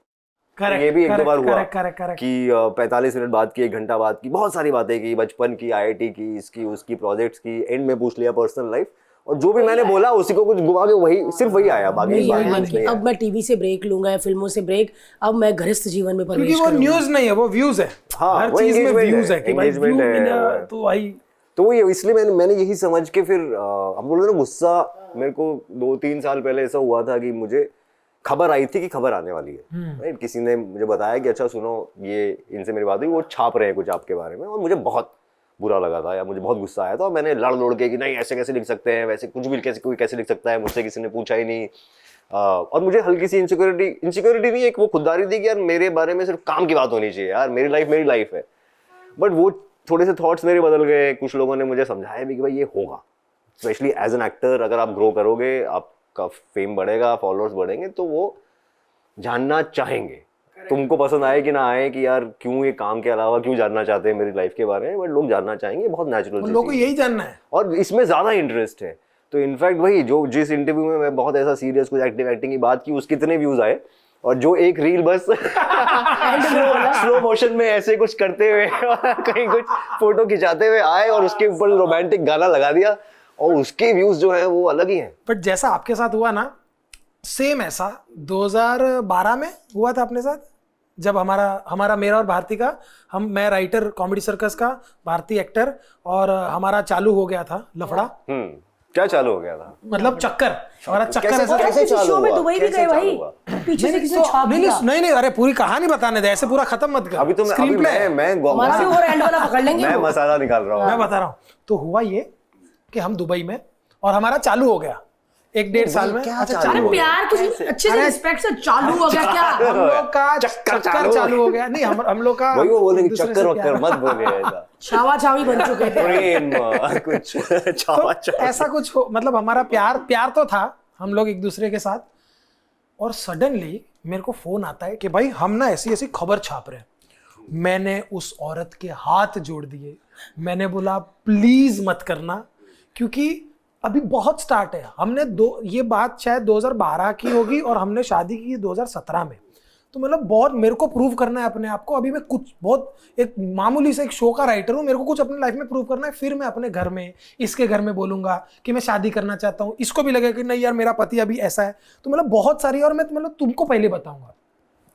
ये भी 1-2 बार हुआ करेक्ट कि 45 मिनट बाद की, 1 घंटा बाद की बहुत सारी बातें की, बचपन की, IIT की, इसकी उसकी, प्रोजेक्ट्स की, एंड में पूछ लिया पर्सनल लाइफ, और जो भी मैंने बोला उसी को कुछ घुमा के वही, सिर्फ वही आया, बाकी यही बात मन कुछ की, नहीं अब है। मैं टीवी से ब्रेक लूंगा या फिल्मों से ब्रेक, अब मैं गृहस्थ जीवन में क्योंकि प्रवेश वो करूंगा। न्यूज नहीं है, वो व्यूज है। हाँ, हर वो चीज में engagement व्यूज है कि भाई engagement व्यू है। मिला तो भाई, तो ये इसलिए मैंने यही समझ के फिर हम बोल रहे ना, गुस्सा मेरे को 2-3 साल पहले ऐसा हुआ था कि मुझे खबर आई थी कि खबर आने वाली है, राइट? किसी ने मुझे बताया कि अच्छा सुनो, ये इनसे मेरी बात हुई, वो छाप रहे हैं कुछ आपके बारे में, और मुझे बहुत बुरा लगा था, या मुझे बहुत गुस्सा आया था, और मैंने लड़ के कि नहीं ऐसे कैसे लिख सकते हैं, वैसे कुछ भी कोई कैसे लिख सकता है, मुझसे किसी ने पूछा ही नहीं। और मुझे हल्की सी इनसिक्योरिटी नहीं, एक वो खुददारी थी कि यार मेरे बारे में सिर्फ काम की बात होनी चाहिए, यार मेरी लाइफ है। बट वो थोड़े से थॉट्स मेरे बदल गए, कुछ लोगों ने मुझे समझाया भी कि भाई ये होगा, स्पेशली एज एन एक्टर, अगर आप ग्रो करोगे, आपका फेम बढ़ेगा, फॉलोअर्स बढ़ेंगे, तो वो जानना चाहेंगे, तुमको पसंद आए कि ना आए, कि यार क्यों ये काम के अलावा क्यों जानना चाहते हैं मेरी लाइफ के बारे में, बट लोग जानना चाहेंगे, बहुत नेचुरल उन लोगों को यही जानना है। और इसमें ज्यादा इंटरेस्ट है। तो इनफैक्ट वही जिस इंटरव्यू में मैं बहुत ऐसा सीरियस कुछ एक्टिंग की बात की, उसके कितने व्यूज आए, और जो एक रील बस स्लो मोशन में ऐसे कुछ करते हुए कहीं कुछ फोटो खिंचाते हुए आए और उसके ऊपर रोमांटिक गाना लगा दिया और उसके व्यूज जो है वो अलग ही हैं। बट जैसा आपके साथ हुआ ना, सेम ऐसा 2012 में हुआ था अपने साथ, जब हमारा मेरा और भारती का, मैं राइटर कॉमेडी सर्कस का, भारती एक्टर, और हमारा चालू हो गया था लफड़ा। क्या चालू हो गया था? मतलब चक्कर, हमारा चक्कर कैसे- ऐसा कैसे किसी चालू शो में हुआ? दुबई भी कैसे गए चालू भाई, हुआ? पीछे से किसी ने छाप दिया। नहीं, अरे पूरी कहानी बताने दे, ऐसे पूरा खत्म मत कर। अभी तो स्क्रीन प्ले हमारा भी और एंड वाला पकड़ लेंगे मैं वो। मसाला निकाल रहा हूँ। मैं बता रहा हूँ। तो हुआ ये कि हम दुबई में, और हमारा चालू हो गया 1-1.5 साल में। क्या अच्छा, चालू अरे हो गया? प्यार कुछ अच्छे से रिस्पेक्ट से चालू हो गया क्या? हम लोग का चक्कर चालू हो गया। नहीं, हम लोग का वही वो बोलेंगे, एक दूसरे चक्कर से वक्कर प्यार। मत बोले ऐसा। छावा छावी बन चुके थे। प्रेम कुछ छावा तो छावा। ऐसा कुछ मतलब हमारा प्यार तो था हम लोग एक दूसरे के साथ, और सडनली मेरे को फोन आता है कि भाई हम ना ऐसी ऐसी खबर छाप रहे हैं। मैंने उस औरत के हाथ जोड़ दिए, मैंने बोला प्लीज मत करना, क्योंकि अभी बहुत स्टार्ट है। हमने ये बात शायद 2012 की होगी और हमने शादी की 2017 में। तो मतलब बहुत मेरे को प्रूव करना है अपने आप को। अभी मैं कुछ बहुत एक मामूली से एक शो का राइटर हूँ, मेरे को कुछ अपनी लाइफ में प्रूव करना है। फिर मैं अपने घर में, इसके घर में बोलूंगा कि मैं शादी करना चाहता हूँ, इसको भी लगेगा कि नहीं यार मेरा पति अभी ऐसा है। तो मतलब बहुत सारी, और मैं मतलब तुमको पहले बताऊंगा,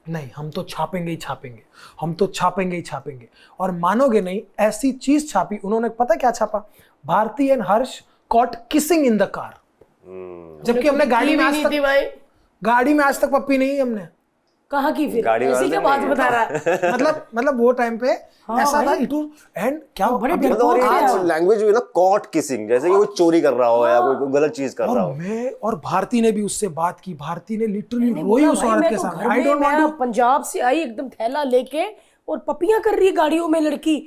नहीं हम तो छापेंगे ही छापेंगे, हम तो छापेंगे ही छापेंगे। और मानोगे नहीं, ऐसी चीज छापी उन्होंने। पता क्या छापा? Bharti and Harsh caught kissing in the car. जबकि हमने गाड़ी में आज तक पप्पी नहीं हमने। कहाँ की फिर? गाड़ी ऐसी वाले क्या ने बात नहीं। बता रहा है? मतलब वो टाइम पे ऐसा था। इट एंड क्या बड़े अभी- डरपोक थे यार। लैंग्वेज भी ना कॉट किसिंग, जैसे कि वो चोरी कर रहा हो या कोई गलत चीज कर रहा और हो। मैं और भारती ने भी उससे बात की। भारती ने लिटरली रोई बोला, उस भाई, औरत मैं के तो सामने। घर आई में, डोंट मैं वांट पंजाब से आई एकदम थैला लेके, और पपियां कर रही है गाड़ियों में लड़की,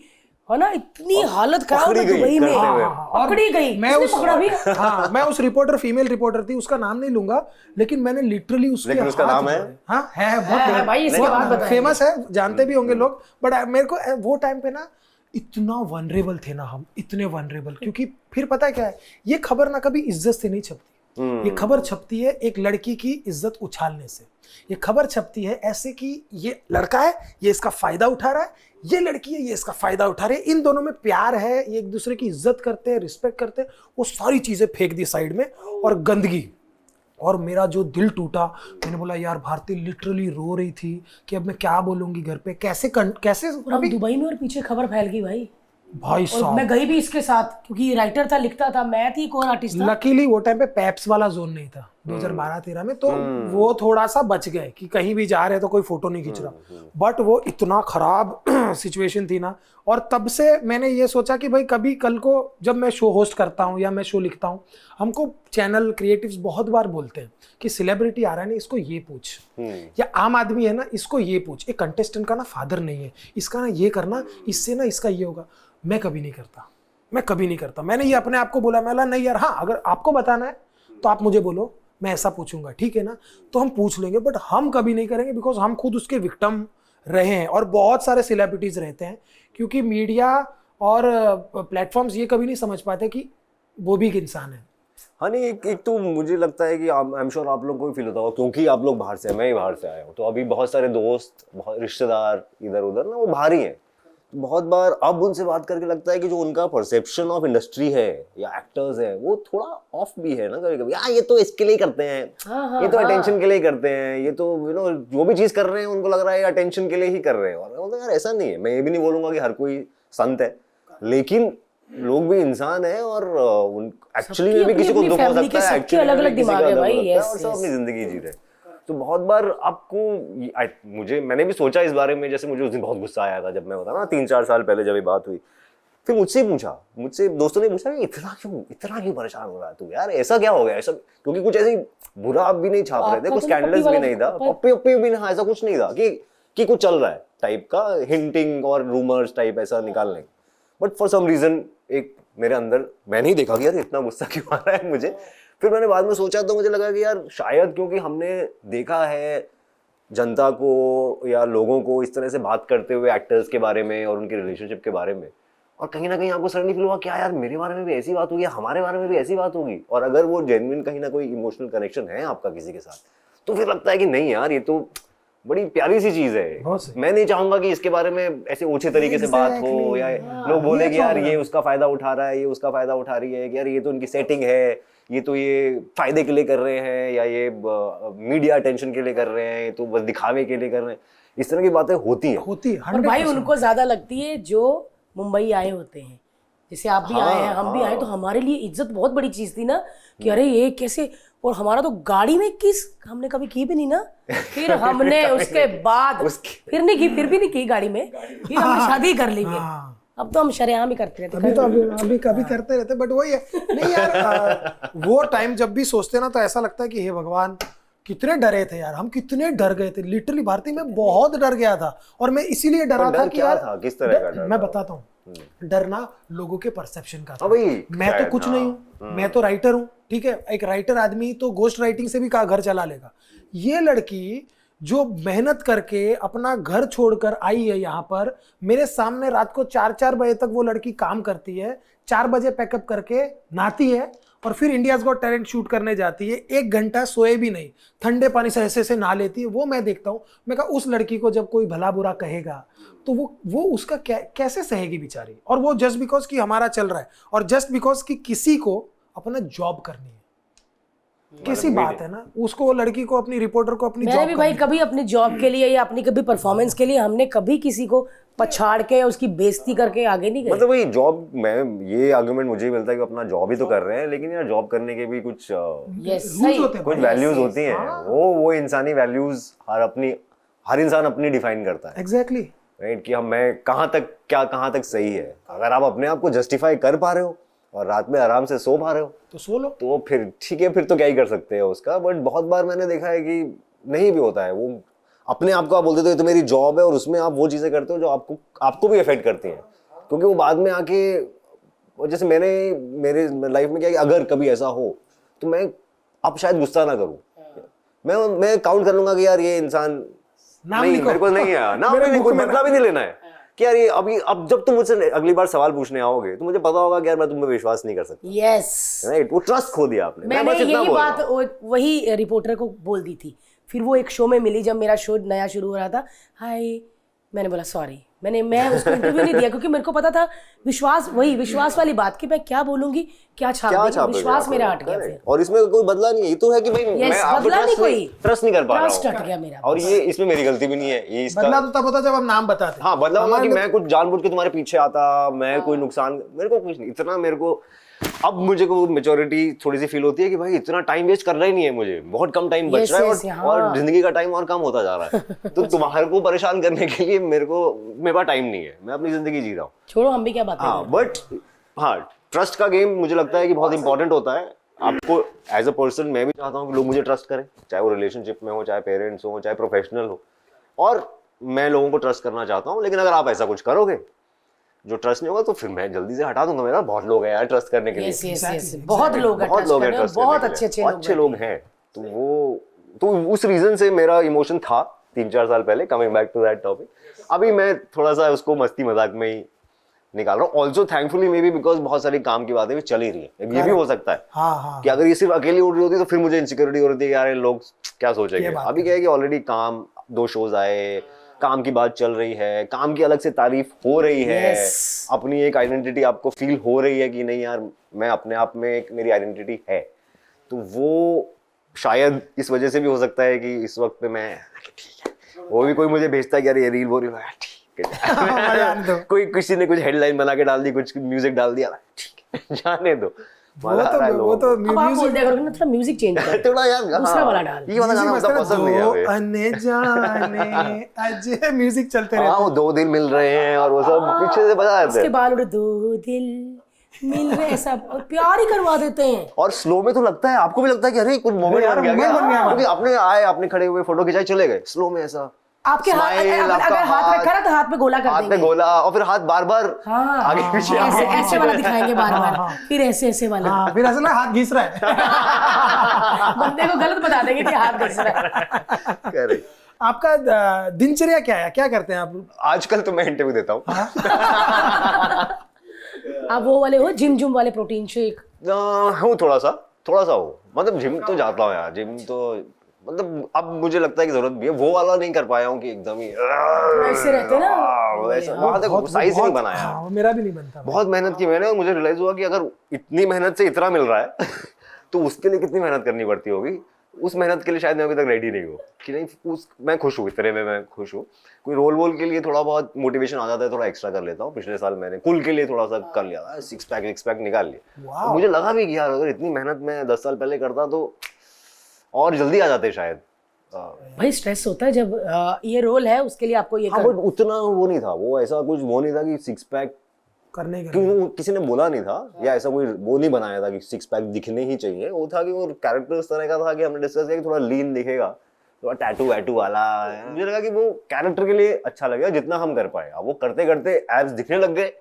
है ना? इतनी हालत खराब पकड़ी है गई दुबई में। करते हुए। पकड़ी गई। मैं किसने उस पकड़ा भी? हाँ, मैं उस रिपोर्टर, फीमेल रिपोर्टर थी, उसका नाम नहीं लूंगा, लेकिन मैंने लिटरली उसके लेकिन उसका हाथ नाम है? जोड़े। हाँ है है, भाई, इसके बाद बहुत बताएंगे। फेमस है, जानते भी होंगे लोग। बट मेरे को वो टाइम पे ना इतना वनरेबल थे ना हम, इतने वनरेबल, क्योंकि फिर पता है क्या है, ये खबर ना कभी इज्जत से नहीं छपती। ये खबर छपती है एक लड़की की इज्जत उछालने से। ये खबर छपती है ऐसे कि ये लड़का है, ये इसका फायदा उठा रहा है, ये लड़की है, ये इसका फायदा उठा रही है, इन दोनों में प्यार है, ये एक दूसरे की इज्जत करते हैं, रिस्पेक्ट करते हैं। वो सारी चीजें फेंक दी साइड में, और गंदगी। और मेरा जो दिल टूटा, मैंने बोला यार भारती लिटरली रो रही थी कि अब मैं क्या बोलूंगी घर पे, कैसे और हम दुबई में, और पीछे खबर फैल गई भाई। भाई और साहब। मैं गई भी इसके साथ, क्योंकि राइटर था, लिखता था, मैं थी, एक और आर्टिस्ट था। लकीली वो टाइम पे पैप्स वाला जोन नहीं था 2012-13 में, तो वो थोड़ा सा बच गए कि कहीं भी जा रहे तो कोई फोटो नहीं खींच रहा। बट वो इतना खराब सिचुएशन थी ना, और तब से मैंने ये सोचा कि भाई कभी कल को जब मैं शो होस्ट करता हूँ या मैं शो लिखता हूँ, हमको चैनल क्रिएटिव्स बहुत बार बोलते हैं कि सेलिब्रिटी आ रहा है ना, इसको ये पूछ, या आम आदमी है ना, इसको ये पूछ, एक कंटेस्टेंट का ना फादर नहीं है, इसका ना ये करना, इससे ना इसका ये होगा। मैं कभी नहीं करता, मैं कभी नहीं करता। मैंने ये अपने आप को बोला, मैं नहीं यार, हाँ अगर आपको बताना है तो आप मुझे बोलो, मैं ऐसा पूछूंगा, ठीक है ना, तो हम पूछ लेंगे। बट हम कभी नहीं करेंगे, बिकॉज हम खुद उसके विक्टिम रहे हैं, और बहुत सारे सेलिब्रिटीज रहते हैं, क्योंकि मीडिया और प्लेटफॉर्म्स ये कभी नहीं समझ पाते कि वो भी एक इंसान है। हाँ नहीं, एक तो मुझे लगता है कि आई एम श्योर आप लोग को भी फील होता होगा, क्योंकि आप लोग बाहर से हैं, मैं ही बाहर से आया हूँ, तो अभी बहुत सारे दोस्त, बहुत रिश्तेदार इधर उधर ना वो बाहर ही हैं। बहुत बार अब उनसे बात करके लगता है कि जो उनका परसेप्शन ऑफ इंडस्ट्री है या एक्टर्स है वो थोड़ा ऑफ भी है ना कभी कभी। यार ये तो इसके लिए करते हैं, ये तो अटेंशन के लिए करते हैं, ये तो यू नो जो भी चीज कर रहे हैं उनको लग रहा है अटेंशन के लिए ही कर रहे हैं। और मैं बोलता यार ऐसा नहीं है। मैं ये भी नहीं बोलूंगा कि हर कोई संत है, लेकिन लोग भी इंसान है, और एक्चुअली में भी किसी को दुख हो सकता है, एक्चुअली अलग-अलग दिमाग है भाई, और सब अपनी जिंदगी जी रहे। तो बहुत बार आपको मैंने भी सोचा इस बारे में, जैसे मुझे उस दिन बहुत गुस्सा आया था जब मैं बता ना 3-4 साल पहले जब ये बात हुई, फिर मुझसे दोस्तों ने पूछा कि इतना क्यों परेशान हो रहा है तू यार, ऐसा क्या हो गया ऐसा, क्योंकि कुछ ऐसे बुरा आप भी नहीं छाप रहे थे, कुछ स्कैंडल्स भी नहीं था, पप्पी भी नहीं, ऐसा कुछ नहीं था कि कुछ चल रहा है टाइप का, हिंटिंग और रूमर्स टाइप ऐसा निकालने। बट फॉर सम रीजन एक मेरे अंदर, मैंने ही देखा कि यार इतना गुस्सा क्यों आ रहा है मुझे। फिर मैंने बाद में सोचा तो मुझे लगा कि यार शायद क्योंकि हमने देखा है जनता को या लोगों को इस तरह से बात करते हुए एक्टर्स के बारे में और उनके रिलेशनशिप के बारे में, और कहीं ना कहीं आपको सडनली फील हुआ क्या यार मेरे बारे में भी ऐसी बात होगी, हमारे बारे में भी ऐसी बात होगी। और अगर वो जेन्युइन कहीं ना कोई इमोशनल कनेक्शन है आपका किसी के साथ, तो फिर लगता है कि नहीं यार ये तो बड़ी प्यारी सी चीज है। बहुत सही। मैं नहीं चाहूंगा कि इसके बारे में ऐसे ओछे तरीके से बात हो, या लोग बोले कि यार ये उसका फायदा उठा रहा है, ये उसका फायदा उठा रही है, कि यार ये तो उनकी सेटिंग है, ये तो ये फायदे के लिए कर रहे हैं, या ये मीडिया अटेंशन के लिए कर रहे हैं, ये तो बस दिखावे के लिए कर रहे हैं। इस तरह की बातें होती हैं। और भाई उनको ज्यादा लगती है जो मुंबई आए होते हैं, जैसे आप भी आए हैं, हम भी आए, तो हमारे लिए इज्जत बहुत बड़ी चीज थी ना कि अरे ये कैसे, और हमारा तो गाड़ी में किस हमने कभी की भी नहीं ना, फिर हमने उसके बाद फिर नहीं की, फिर भी नहीं की गाड़ी में, फिर हमने शादी कर ली। अब तो हम शरेआम ही करते रहते। अभी तो अभी कभी करते रहते, बट वही है नहीं यार। वो टाइम जब भी सोचते ना तो ऐसा लगता है कि हे भगवान कितने डरे थे यार, हम कितने डर गए थे। लिटरली भारती में बहुत डर गया था, और मैं इसीलिए डरा था कि यार किस तरह का डर? मैं बताता हूँ। डरना लोगों के परसेप्शन का था। मैं शायद, तो कुछ नहीं हूँ, मैं तो राइटर हूँ, ठीक है। एक राइटर आदमी तो गोस्ट राइटिंग से भी कहा घर चला लेगा। ये लड़की जो मेहनत करके अपना घर छोड़कर आई है यहाँ पर, मेरे सामने रात को 4-4 बजे तक वो लड़की काम करती है, 4 बजे पैकअप करके नहाती है, और फिर इंडियाज गॉट टैलेंट शूट करने जाती है। 1 घंटा सोए भी नहीं, ठंडे पानी से ऐसे नहा लेती है। वो मैं देखता हूँ, मैं कहा उस लड़की को जब कोई भला बुरा कहेगा तो वो उसका कैसे सहेगी बेचारी। और वो जस्ट बिकॉज कि हमारा चल रहा है, और जस्ट बिकॉज कि किसी को अपना जॉब करनी है, कैसी बात है ना। उसको, वो लड़की को, अपनी रिपोर्टर को अपनी मैंने भी भाई कभी अपनी जॉब के लिए या अपनी कभी परफॉर्मेंस के लिए हमने कभी किसी को पछाड़ के उसकी बेइज्जती करके आगे नहीं गए। मतलब वही जॉब में ये आर्गुमेंट मुझे मिलता है कि अपना जॉब ही तो कर रहे हैं, लेकिन यार जॉब करने के भी कुछ कुछ वैल्यूज होती हैं। वो इंसानी वैल्यूज हर इंसान अपनी डिफाइन करता है। एग्जैक्टली राइट, कि हम मैं कहाँ तक सही है। अगर आप अपने आप को जस्टिफाई कर पा रहे हो और रात में आराम से सो पा रहे हो तो सो लो, तो फिर ठीक है, फिर तो क्या ही कर सकते हैं उसका। बट बहुत बार मैंने देखा है कि नहीं भी होता है। वो अपने आप को आप बोलते हो ये तो मेरी जॉब है, और उसमें आप वो चीजें करते हो जो आपको भी अफेक्ट करती हैं, क्योंकि वो बाद में आके, जैसे मेरे लाइफ में क्या है कि अगर कभी ऐसा हो तो मैं अब शायद गुस्सा ना करूं, मैं काउंट कर लूंगा कि यार ये इंसान नहीं, मेरे को नहीं है ना, कोई बदला भी नहीं लेना है कि यार ये अब जब तुम मुझसे अगली बार सवाल पूछने आओगे तो मुझे पता होगा कि यार मैं तुम पे विश्वास नहीं कर सकता। यस, राइट, वो ट्रस्ट खो दिया आपने। मैंने यही बात वही रिपोर्टर को बोल दी थी। फिर वो एक शो में मिली, जब मेरा शो नया शुरू हो रहा था। हाय, मैंने बोला सॉरी, मैं उसको इंटरव्यू नहीं दिया, क्योंकि मेरे को पता था विश्वास वाली बात कि मैं क्या बोलूंगी, क्या छाप देंगे, विश्वास मेरा हट गया फिर। और इसमें कोई बदला नहीं है, ये तो है कि भाई मैं आपको ट्रस्ट नहीं कर पा रहा हूं, ट्रस्ट हट गया मेरा। और ये इसमें मेरी गलती भी नहीं है। ये इसका बदला तो तब होता जब हम नाम बताते। हाँ, बदला होगा कि मैं कुछ जानबूझ के तुम्हारे पीछे आता, मैं कोई नुकसान, मेरे को कुछ नहीं इतना। मेरे को अब मुझे को मैच्योरिटी थोड़ी सी फील होती है कि भाई इतना टाइम वेस्ट करना ही नहीं है मुझे, बहुत कम टाइम बच रहा है, और जिंदगी का टाइम और कम होता जा रहा है। तो तुम्हारे को परेशान करने के लिए मेरे पास टाइम नहीं है, मैं अपनी जिंदगी जी रहा हूँ। छोड़ो, हम भी क्या बात हाँ, बट हाँ, ट्रस्ट का गेम मुझे लगता है कि बहुत इंपॉर्टेंट होता है। आपको एज अ पर्सन मैं भी चाहता हूँ कि लोग मुझे ट्रस्ट करें, चाहे वो रिलेशनशिप में हो, चाहे पेरेंट्स हो, चाहे प्रोफेशनल हो, और मैं लोगों को ट्रस्ट करना चाहता हूँ। लेकिन अगर आप ऐसा कुछ करोगे जो ट्रस्ट नहीं होगा तो फिर मैं जल्दी से हटा दूंगा। मेरा बहुत लोग हैं यार ट्रस्ट करने के लिए, बहुत लोग हैं, बहुत अच्छे लोग हैं। तो वो तो उस रीजन से मेरा इमोशन था 3-4 साल पहले। Coming back to that topic, अभी मैं थोड़ा सा उसको मस्ती मजाक में ही निकाल रहा हूँ। Also thankfully may be because बहुत सारी काम की बातें भी चल ही रही है। ये भी हो सकता है कि अगर ये सिर्फ अकेली उड़ रही होती तो फिर मुझे इनसिक्योरिटी हो रही थी, यार लोग क्या सोचेंगे। अभी क्या है कि ऑलरेडी काम 2 शोज आए, काम की बात चल रही है, काम की अलग से तारीफ हो रही है, अपनी एक आइडेंटिटी आपको फील हो रही है कि नहीं यार मैं अपने आप में एक मेरी आइडेंटिटी है। तो वो शायद इस वजह से भी हो सकता है कि इस वक्त पे मैं ठीक है, वो भी कोई मुझे भेजता है कि यार ये रील बोल रही है, ठीक है कोई किसी ने कुछ हेडलाइन बना के डाल दी, कुछ म्यूजिक डाल दिया, ठीक है जाने दो। वो तो म्यूजिक चेंज कर, थोड़ा यार दूसरा वाला डाल। ये वाला गाना मुझे पसंद नहीं है। अने जाने अजय म्यूजिक चलते रहते हैं। वो 2 दिन मिल रहे हैं और वो सब पीछे से बजा देते हैं। उसके बाद 2 दिल मिल रहे हैं, सब प्यार ही करवा देते हैं। और स्लो में तो लगता है, आपको भी लगता है कि अरे कुछ मोमेंट बन गया, क्योंकि आपने खड़े हुए फोटो खिंचाई, चले गए स्लो में ऐसा आपके हाथ, अगर हाथ रखा ना तो हाथ पे गोला कर देंगे, हाथ पे गोला, और फिर हाथ बार-बार आगे पीछे ऐसे वाला दिखाएंगे बार-बार, फिर ऐसे वाला, फिर ऐसा ना हाथ घिस रहा है। बंदे को गलत बता देंगे कि हाथ घिस रहा है। करेक्ट। आपका दिनचर्या क्या है, क्या करते हैं आप आजकल? तो मैं इंटरव्यू देता हूँ। आप वो वाले हो जिम वाले, प्रोटीन शेक? हूँ थोड़ा सा हो, मतलब जिम तो जाता हूँ यार, जिम तो मतलब अब मुझे लगता है कि जरूरत भी है, वो वाला नहीं कर पाया हूँ कि एकदम ही ऐसे रहते हैं ना, वैसा वहां तक साइज नहीं बनाया। हाँ, मेरा भी नहीं बनता। बहुत मेहनत की मैंने, और मुझे रियलाइज हुआ कि अगर इतनी मेहनत से इतना मिल रहा है तो उसके लिए कितनी मेहनत करनी पड़ती होगी। उस मेहनत के लिए शायद मैं अभी तक रेडी नहीं हूँ कि नहीं, मैं खुश हूँ इतने में, मैं खुश हूँ। कोई रोल वोल के लिए थोड़ा बहुत मोटिवेशन आ जाता है, थोड़ा एक्स्ट्रा कर लेता हूँ। पिछले साल मैंने कुल के लिए थोड़ा सा कर लिया, 6 पैक निकाल लिया। तो मुझे लगा भी कि यार अगर इतनी मेहनत मैं 10 साल पहले करता तो और जल्दी आ जाते शायद। भाई स्ट्रेस होता है जब ये रोल है उसके लिए आपको ये हाँ, बट उतना वो नहीं था, वो ऐसा कुछ वो नहीं था कि 6 पैक करने के क्यों किसी ने बोला नहीं था, या ऐसा कोई वो नहीं बनाया था कि 6 पैक दिखने ही चाहिए। वो था कि वो कैरेक्टर उस तरह का था कि हमने डिस्कस किया कि थोड़ा लीन दिखेगा, थोड़ा टैटू वैटू वाला। मुझे लगा कि वो कैरेक्टर के लिए अच्छा लगेगा जितना हम कर पाए। वो करते करते एब्स दिखने लग गए,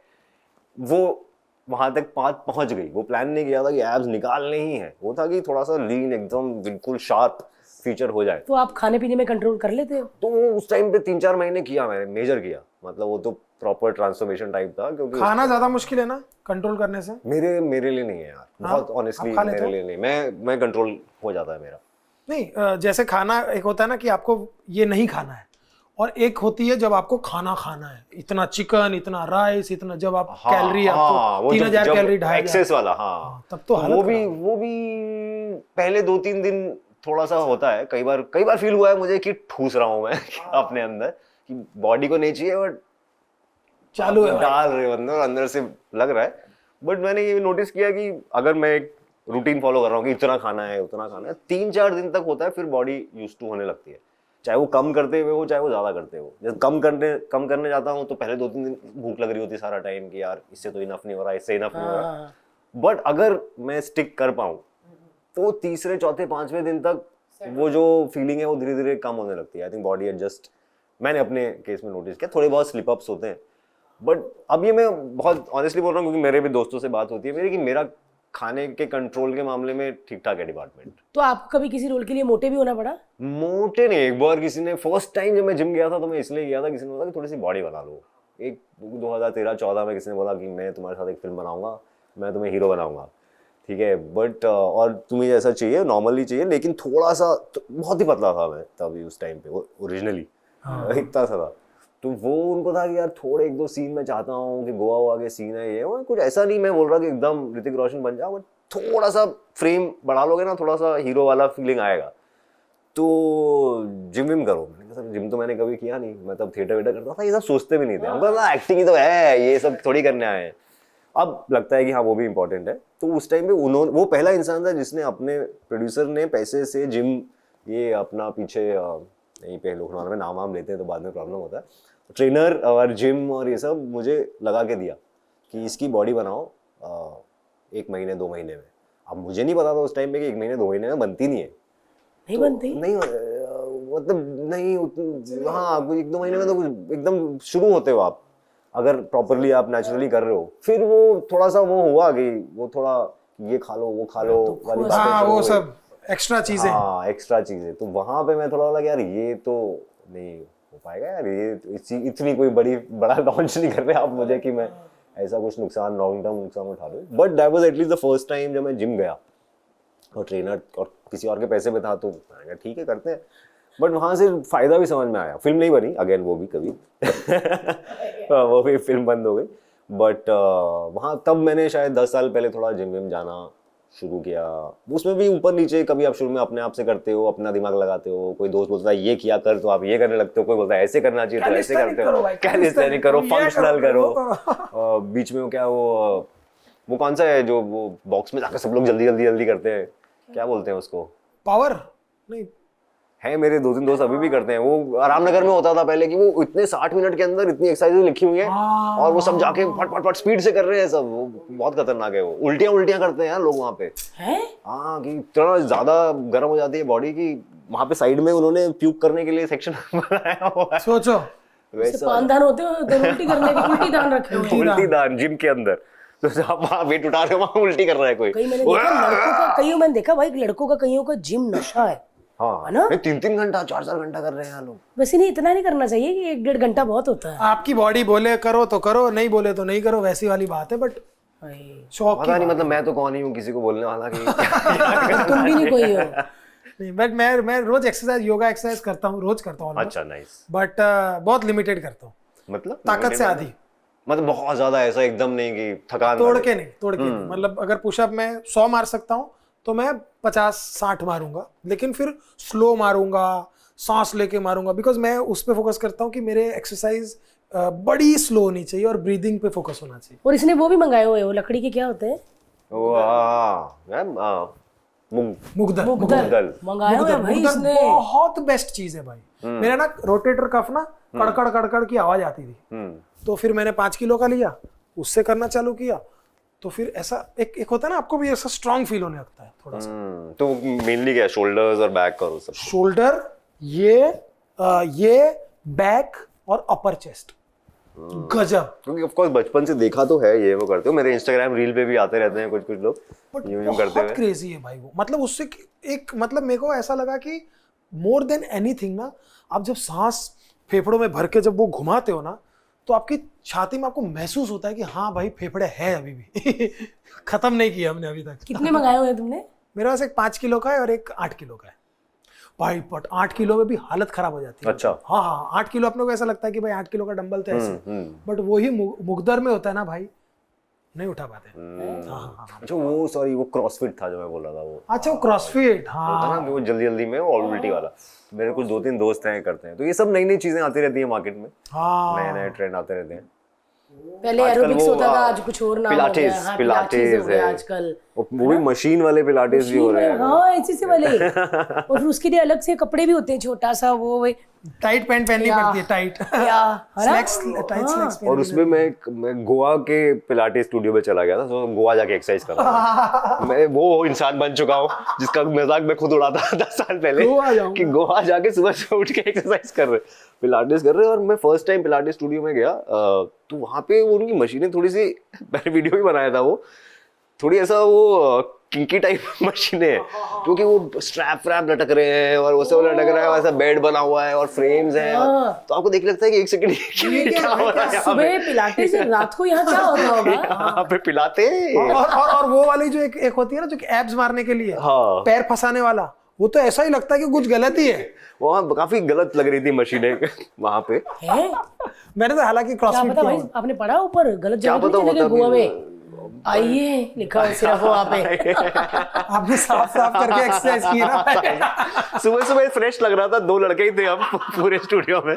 वो वहां तक पहुंच गई। वो प्लान नहीं किया था कि एब्स निकालने ही है, वो था कि थोड़ा सा लीन एकदम बिल्कुल शार्प फीचर हो जाए। तो आप खाने पीने में कंट्रोल कर लेते हो? तो उस टाइम पे 3-4 महीने किया मैंने, मेजर किया, मतलब वो तो प्रॉपर ट्रांसफॉर्मेशन टाइप था। क्योंकि खाना ज्यादा मुश्किल है ना कंट्रोल करने से? मेरे लिए नहीं है यार, बहुत ऑनेस्टली मेरे लिए नहीं। मैं कंट्रोल हो जाता है मेरा। नहीं, जैसे खाना एक होता है ना कि आपको ये नहीं खाना है, और एक होती है जब आपको खाना है, इतना चिकन, इतना राइस, इतना, जब आप कैलोरी आपको 3000 कैलोरी, 2500 एक्सेस वाला। हाँ, तब तो वो भी पहले 2-3 दिन थोड़ा सा होता है। कई बार फील हुआ है मुझे कि ठूस रहा हूँ मैं अपने अंदर, कि बॉडी को नहीं चाहिए और चालू है, डाल रहे हो अंदर, अंदर से लग रहा है। बट मैंने ये नोटिस किया कि अगर मैं एक रूटीन फॉलो कर रहा हूँ कि इतना खाना है उतना खाना है, 3-4 दिन तक होता है, फिर बॉडी यूज टू होने लगती है। चाहे वो कम करते हुए हो, चाहे वो ज्यादा करते हो। जब कम करने जाता हूँ तो पहले 2-3 दिन भूख लग रही होती है सारा टाइम कि यार इससे तो इनफ नहीं हो रहा, इससे इनफ नहीं हो रहा। बट अगर मैं स्टिक कर पाऊँ तो तीसरे, चौथे, 5वें दिन तक वो जो फीलिंग है वो धीरे धीरे कम होने लगती है। आई थिंक बॉडी एडजस्ट, मैंने अपने केस में नोटिस किया। थोड़े बहुत स्लिप अप्स होते हैं, बट अब ये मैं बहुत ऑनेस्टली बोल रहा हूँ क्योंकि मेरे भी दोस्तों से बात होती है मेरी कि मेरा खाने के कंट्रोल के मामले में ठीक ठाक है डिपार्टमेंट। तो आपको कभी किसी रोल के लिए मोटे भी होना पड़ा? मोटे नहीं, एक बार किसी ने, फर्स्ट टाइम जब मैं जिम गया था तो मैं इसलिए गया था, किसी ने बोला कि थोड़ी सी बॉडी बना लो। एक 2013-14 में किसी ने बोला कि मैं तुम्हारे साथ एक फिल्म बनाऊंगा, मैं तुम्हें हीरो बनाऊंगा, ठीक है, बट और तुम्हें जैसा चाहिए नॉर्मली चाहिए, लेकिन थोड़ा सा बहुत ही पतला था मैं तभी उस टाइम पे, ओरिजिनली इतना सा था। तो वो उनको था कि यार थोड़े 1-2 सीन मैं चाहता हूँ कि गोवा हुआ के सीन है ये, और कुछ ऐसा नहीं मैं बोल रहा कि एकदम ऋतिक रोशन बन जाओ, बट थोड़ा सा फ्रेम बढ़ा लोगे ना, थोड़ा सा हीरो वाला फीलिंग आएगा। तो जिम विम करो। मैंने कहा सर जिम तो मैंने कभी किया नहीं, मैं तब थिएटर वेटर करता था, ये सब सोचते भी नहीं थे, हमको लगा एक्टिंग ही तो है, ये सब थोड़ी करने आए हैं। अब लगता है कि हाँ वो भी इम्पोर्टेंट है। तो उस टाइम पे उन्होंने, वो पहला इंसान था जिसने, अपने प्रोड्यूसर ने पैसे से जिम, ये अपना पीछे यहीं पे लोखंडवाला में नाम वाम लेते हैं तो बाद में प्रॉब्लम होता है, ट्रेनर और जिम और ये सब मुझे लगा के दिया कि इसकी बॉडी बनाओ 1 महीने 2 महीने में। अब मुझे नहीं पता था उस टाइम पे कि 1 महीने 2 महीने में बनती नहीं है, नहीं बनती, नहीं मतलब नहीं, हाँ 1-2 महीने में तो कुछ एकदम शुरू होते हो आप, अगर प्रॉपरली आप नेचुरली कर रहे हो। फिर वो थोड़ा सा वो हुआ कि वो थोड़ा ये खा लो वो खा लो वाली बातें, हाँ वो सब एक्स्ट्रा चीजें, हाँ एक्स्ट्रा चीजें। तो वहां पे मैं थोड़ा लगा यार ये तो नहीं हो पाएगा यार, ये इतनी कोई बड़ा लॉन्च नहीं कर रहे आप मुझे कि मैं ऐसा कुछ नुकसान, लॉन्ग टर्म नुकसान उठा लूं। But that was at least the first time जब मैं जिम गया और ट्रेनर और किसी और के पैसे में था, तो ठीक है करते हैं। बट वहां से फायदा भी समझ में आया। फिल्म नहीं बनी अगेन, वो भी कभी वो भी फिल्म बंद हो गई। बट वहाँ तब मैंने शायद 10 साल पहले थोड़ा जिम विम जाना शुरू किया। उसमें भी ऊपर नीचे, कभी आप शुरू में अपने आप से करते हो, अपना दिमाग लगाते हो, कोई दोस्त बोलता है ये किया कर तो आप ये करने लगते हो, कोई बोलता है ऐसे करना चाहिए तो ऐसे करते हो, कैलिस्थेनिक करो, फंक्शनल करो। बीच में क्या वो कौन सा है जो वो बॉक्स में जाकर सब लोग जल्दी करते हैं, क्या बोलते हैं उसको, पावर नहीं है। मेरे 2-3 दोस्त अभी भी करते हैं। वो आरामनगर में होता था पहले कि वो इतने 60 मिनट के अंदर इतनी एक्सरसाइज लिखी हुई है और वो सब जाके फट स्पीड से कर रहे हैं सब। वो बहुत खतरनाक है। वो उल्टियां करते हैं लोग वहाँ पे, हाँ, कि इतना ज्यादा गर्म हो जाती है बॉडी की। वहाँ पे साइड में उन्होंने प्यूक करने के लिए सेक्शन बनाया हुआ है। सोचो वैसे पानदान होते हैं उल्टी करने के, उल्टी दान रखे हुए हैं, उल्टी दान जिम के अंदर। तो आप वहाँ वेट उठा रहे हो, वहाँ उल्टी कर रहा है कोई। मैंने देखा भाई लड़कों का कईयों का जिम नशा है। हाँ ना, 3-3 घंटा 4-4 घंटा कर रहे हैं लोग। वैसे नहीं, इतना नहीं करना चाहिए कि 1-1.5 घंटा बहुत होता है। आपकी बॉडी बोले करो तो करो, नहीं बोले तो नहीं करो, वैसी वाली बात है। बट शौक पता नहीं, मतलब मैं तो कौन ही हूँ किसी को बोलने वाला कि तुम भी नहीं कोई हो। नहीं बट मैं रोज एक्सरसाइज योगा एक्सरसाइज करता हूँ, रोज करता हूँ अच्छा नाइस। बट बहुत लिमिटेड करता हूँ, मतलब ताकत से आधी, मतलब बहुत ज्यादा ऐसा एकदम नहीं कि थकान तोड़ वाले। के नहीं, मतलब अगर पुशअप मैं 100 मार सकता हूँ तो मैं 50-60 मारूंगा, लेकिन फिर स्लो मारूंगा, सांस लेके मारूंगा, बिकॉज मैं उस पर फोकस करता हूँ कि मेरे एक्सरसाइज बड़ी स्लो होनी चाहिए और ब्रीदिंग पे फोकस होना चाहिए। और इसने वो भी मंगाए हुए, वो लकड़ी के क्या होते हैं, मुगदर मुगदल मंगाया हुआ है भाई मुगदर इसने। बहुत बेस्ट चीज है भाई। मेरा ना रोटेटर कफ ना कड़कड़ कड़कड़ की आवाज आती थी, तो फिर मैंने 5 किलो का लिया, उससे करना चालू किया, तो फिर ऐसा एक होता है ना, आपको भी ऐसा स्ट्रांग फील होने लगता है थोड़ा सा। तो मेनली क्या, शोल्डर्स और बैक और सब? शोल्डर, ये बैक और अपर चेस्ट, गजब। क्योंकि ऑफ कोर्स बचपन से देखा तो है ये वो करते हो, मेरे इंस्टाग्राम रील पे भी आते रहते हैं कुछ लोग यूं यूं करते बहुत हुए। क्रेजी है भाई वो, मतलब उससे एक मतलब मेरे को ऐसा लगा कि मोर देन एनीथिंग ना, आप जब सांस फेफड़ों में भर के जब वो घुमाते हो ना, तो आपकी छाती में आपको महसूस होता है कि हाँ भाई फेफड़े है अभी भी खत्म नहीं किया हमने अभी तक। कितने मंगाए हुए हैं तुमने? मेरे पास एक 5 किलो का है और एक 8 किलो का है भाई, बट 8 किलो में भी हालत खराब हो जाती है। अच्छा। हाँ 8 किलो अपने को ऐसा लगता है कि भाई 8 किलो का डंबल तो ऐसे, बट वही मुगदर में होता है ना भाई, नहीं उठा पाते। हाँ। अच्छा वो सॉरी वो क्रॉसफिट था जो मैं बोल रहा था वो। अच्छा वो क्रॉसफिट, होता हाँ ना वो जल्दी में वो उल्टी वाला। मेरे कुछ 2-3 दोस्त हैं करते हैं, तो ये सब नई नई चीजें आती रहती है मार्केट में, नए नए ट्रेंड आते रहते हैं। पहले आजकल एरोबिक्स वो, होता था, आज कुछ और नाम हो गया। पिलाटेस हाँ, पिलाटेस हो गया है आजकल। वो भी मशीन वाले पिलाटेस भी हो रहे हैं। हाँ ऐसे वाले और फिर उसके लिए अलग से कपड़े भी होते हैं, छोटा सा वो टाइट पैंट पहननी पड़ती है, टाइट स्लैक्स, टाइट स्लैक्स। और उसमें मैं गोवा के पिलाटेस स्टूडियो में चला गया था, तो गोवा जाके एक्सरसाइज कर रहा था। मैं वो इंसान बन चुका हूँ जिसका मजाक मैं खुद उड़ाता था 10 साल पहले कि गोवा जाके सुबह से उठ के एक्सरसाइज कर रहे, पिलाटेस कर रहे। और मैं फर्स्ट टाइम पिलाटेस स्टूडियो में गया, तो वहाँ पे वो उनकी मशीनें थोड़ी सी, मैंने वीडियो भी बनाया था, वो थोड़ी ऐसा वो किंकी टाइप मशीनें हैं, क्योंकि वो स्ट्रैप व्रैप लटक रहे हैं और वो सब लटक रहा है, ऐसा बेड बना हुआ है और फ्रेम्स हैं, तो आपको देख लगता है कि एक सेकंड क्या हो रहा है। सुबह पिलाटेस, रात को यहाँ क्या होता होगा? यहाँ पे पिलाते हैं। और वो वाली जो एक होती है ना, जो एब्स मारने के लिए पैर फंसाने वाला, वो तो ऐसा ही लगता है कि कुछ गलत ही है। वहाँ काफी गलत लग रही थी मशीनें वहाँ पे। मैंने तो हालांकि क्रॉसफिट किया भाई, आपने पढ़ा ऊपर गलत जगह तो नहीं चले गोवा में? आइए लिखा है सिर्फ वहाँ पे। आपने साफ करके एक्सरसाइज की ना। सुबह फ्रेश लग रहा था, 2 लड़के ही थे हम पूरे स्टूडियो में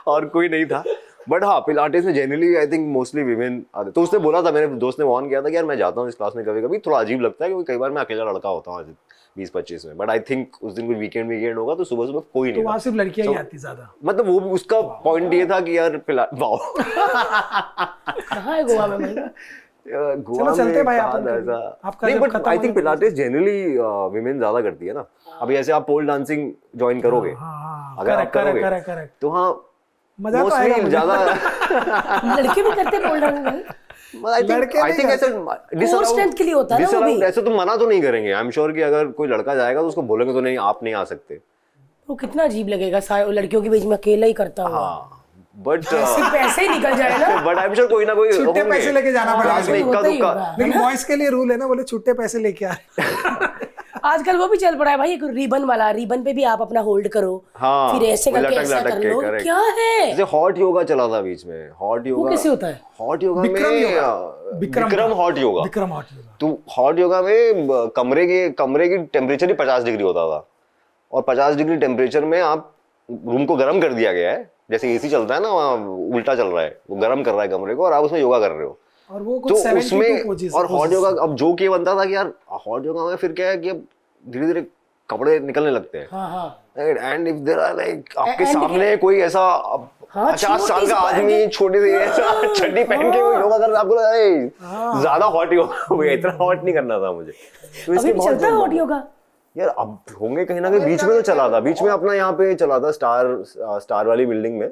और कोई नहीं था। बट हाँ पिलाटेस में generally I think mostly women आते। तो उसने बोला था, मेरे दोस्त ने वार्न किया था कि यार मैं जाता हूँ इस क्लास में, कभी कभी थोड़ा अजीब लगता है क्योंकि कई बार मैं अकेला लड़का होता हूँ 20-25 में, बट आई थिंक उस दिन कोई वीकेंड होगा तो सुबह कोई नहीं। तो वहाँ सिर्फ लड़कियां ही आती ज्यादा, मतलब वो उसका पॉइंट ये था कि यार कहाँ है गोवा में भाई? गोवा चलते भाई नहीं, but I think Pilates generally women ज्यादा करती है ना। अभी ऐसे आप पोल डांसिंग ज्वाइन करोगे, अगर आप करोगे तो हाँ मजा तो आएगा। ज्यादा लड़के भी करते पोल डांसिंग? आई थिंक ऐसे स्ट्रेंथ के लिए होता है ना वो भी। ऐसे तो मना तो नहीं करेंगे, आई एम श्योर कि अगर कोई लड़का जाएगा तो उसको बोलेंगे तो नहीं आप नहीं आ सकते। वो कितना अजीब लगेगा लड़कियों के बीच में अकेला ही करता हूँ। हाँ बट पैसे ही निकल जाए ना। बट आई एम श्योर कोई ना कोई छुट्टे पैसे लेके जाना पड़ेगा। लेकिन बॉयज के लिए रूल है ना, बोले छुट्टे पैसे लेके आए। आजकल वो भी चल पड़ा है भाई, एक रिबन वाला, रिबन पे भी आप अपना होल्ड करो, हाँ, फिर ऐसे करके ऐसा कर लो। क्या है जैसे हॉट योगा चला था बीच में। हॉट योगा वो कैसे होता है? हॉट योगा में विक्रम हॉट योगा। तो हॉट योगा में कमरे की टेम्परेचर ही 50 डिग्री होता था, और 50 डिग्री टेम्परेचर में आप रूम को गर्म कर दिया गया है, जैसे एसी चलता है ना वहाँ उल्टा चल रहा है, वो गर्म कर रहा है कमरे को और आप उसमें योगा कर रहे हो। और वो तो उसमें और हॉट योगा अब जो के बनता था कि यार हॉट योगा में फिर क्या है कि अब धीरे धीरे कपड़े निकलने लगते हैं, and if there are like आपके सामने कोई ऐसा 50 साल का आदमी छोटे से ऐसा चड्डी पहन के योगा कर रहा है, आपको ज्यादा हॉट योगा हो गया, इतना हॉट नहीं करना था मुझे। तो अभी भी चलता है हॉट योगा यार, अब होंगे कहीं ना कहीं। बीच में तो चला था, बीच में अपना यहाँ पे चला था स्टार वाली बिल्डिंग में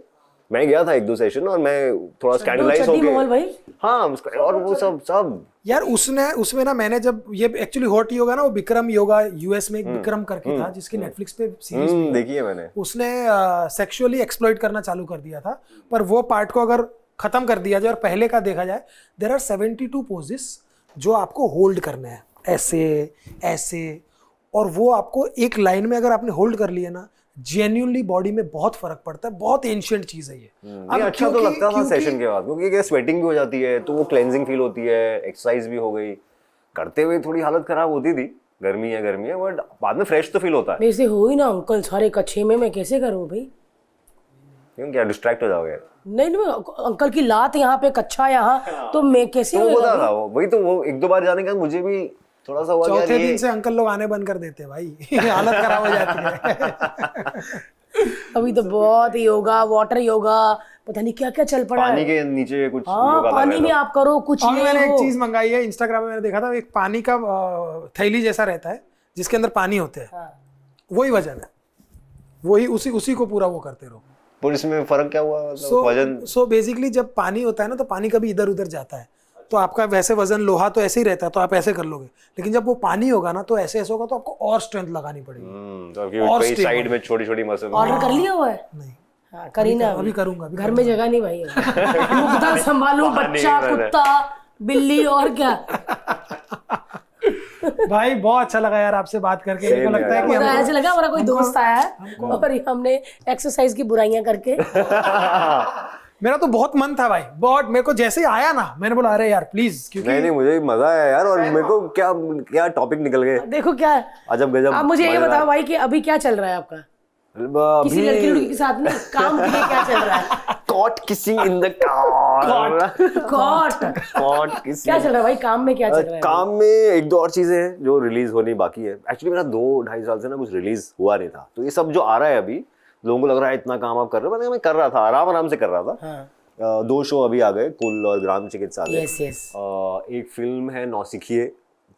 मैं गया था 1-2 सेशन, और मैं थोड़ा स्कैंडलाइज हो गया। हाँ और वो सब यार उसमें ना, मैंने जब ये एक्चुअली हॉट योगा ना, वो विक्रम योगा यूएस में एक विक्रम करके था जिसकी नेटफ्लिक्स पे सीरीज देखी है मैंने। उसने सेक्सुअली एक्सप्लॉइट करना चालू कर दिया था, पर वो पार्ट को अगर खत्म कर दिया जाए और पहले का देखा जाए, देयर आर 72 पोजेस जो आपको होल्ड करना है, ऐसे ऐसे, और वो आपको एक लाइन में अगर आपने होल्ड कर लिया ना, जेन्युइनली बॉडी में बहुत फर्क पड़ता है। बहुत एंशिएंट चीज है ये। नहीं, अच्छा तो लगता था सेशन के बाद, क्योंकि क्या स्वेटिंग भी हो जाती है तो वो क्लेंजिंग फील होती है, एक्सरसाइज भी हो गई, करते हुए थोड़ी हालत खराब होती थी, गर्मी है बट बाद में फ्रेश तो फील होता है। मेरे से हो ही ना अंकल, सारे कच्छे में मैं कैसे करूँ भाई? क्यों, क्या डिस्ट्रैक्ट हो जाओगे? नहीं नहीं, अंकल की लात यहाँ पे, कच्छा यहाँ, तो मैं कैसे तो होएगा बता भाई? था वो, वही तो वो एक दो बार जाने के बाद मुझे भी थोड़ा सा हुआ कि यार चौथे ये दिन से अंकल लोग आने बंद कर देते हैं भाई। हालत खराब हो जाती है। अभी तो बहुत योगा, वाटर योगा, पता नहीं क्या क्या चल पड़ा पानी है। के नीचे कुछ हाँ, योगा पानी लगा में था। आप करो कुछ और ये मैंने एक वो। चीज मंगाई है, इंस्टाग्राम में मैंने देखा था, एक पानी का थैली जैसा रहता है जिसके अंदर पानी होते हैं, हाँ। वही वजन है, वही उसी को पूरा वो करते रहो। पर इसमें फर्क क्या हुआ, मतलब वजन? सो बेसिकली जब पानी होता है ना, तो पानी कभी इधर उधर जाता है, तो आपका वैसे वजन लोहा तो ऐसे ही रहता है, तो आप ऐसे कर लोगे, लेकिन जब वो पानी होगा ना तो ऐसे ऐसे होगा, तो आपको और स्ट्रेंथ लगानी पड़ेगी। तो आपकी और कई stable। साइड में छोटी छोटी मसल। ऑर्डर कर लिया हुआ है? नहीं, हाँ, करीना अभी करूंगा, अभी घर में जगह नहीं भाई। मुग्धा संभालू, बच्चा, कुत्ता, बिल्ली, और क्या। भाई बहुत अच्छा लगा यार आपसे बात करके। मेरे को लगता है कि मुझे हमको- ऐसे लगा हमारा कोई दोस्त आया है और हमने एक्सरसाइज की बुराइयां करके। मेरा तो बहुत मन था भाई, बहुत, मेरे को जैसे ही आया ना मैंने बोला अरे यार प्लीज, क्योंकि नहीं मुझे भी मजा आया यार, और मेरे को क्या क्या टॉपिक निकल गए, देखो क्या है। अजब गजब। आप मुझे ये बताओ भाई कि अभी क्या चल रहा है आपका? किसी लड़की लड़की के साथ नहीं, काम के लिए क्या चल रहा है? Caught kissing in the car. Caught क्या चल रहा है भाई? काम में क्या चल रहा है? काम में एक दो और चीजें हैं जो रिलीज होनी बाकी है। एक्चुअली मेरा 2-2.5 साल से ना कुछ रिलीज हुआ नहीं था, तो ये सब जो आ रहा है अभी, लोगों को लग रहा है इतना काम आप कर रहे हो, मैं कर रहा था, आराम से कर रहा था। हाँ। 2 शो अभी आ गए, कुल और ग्राम चिकित्सालय। Yes yes. एक फिल्म है नौसिखिए,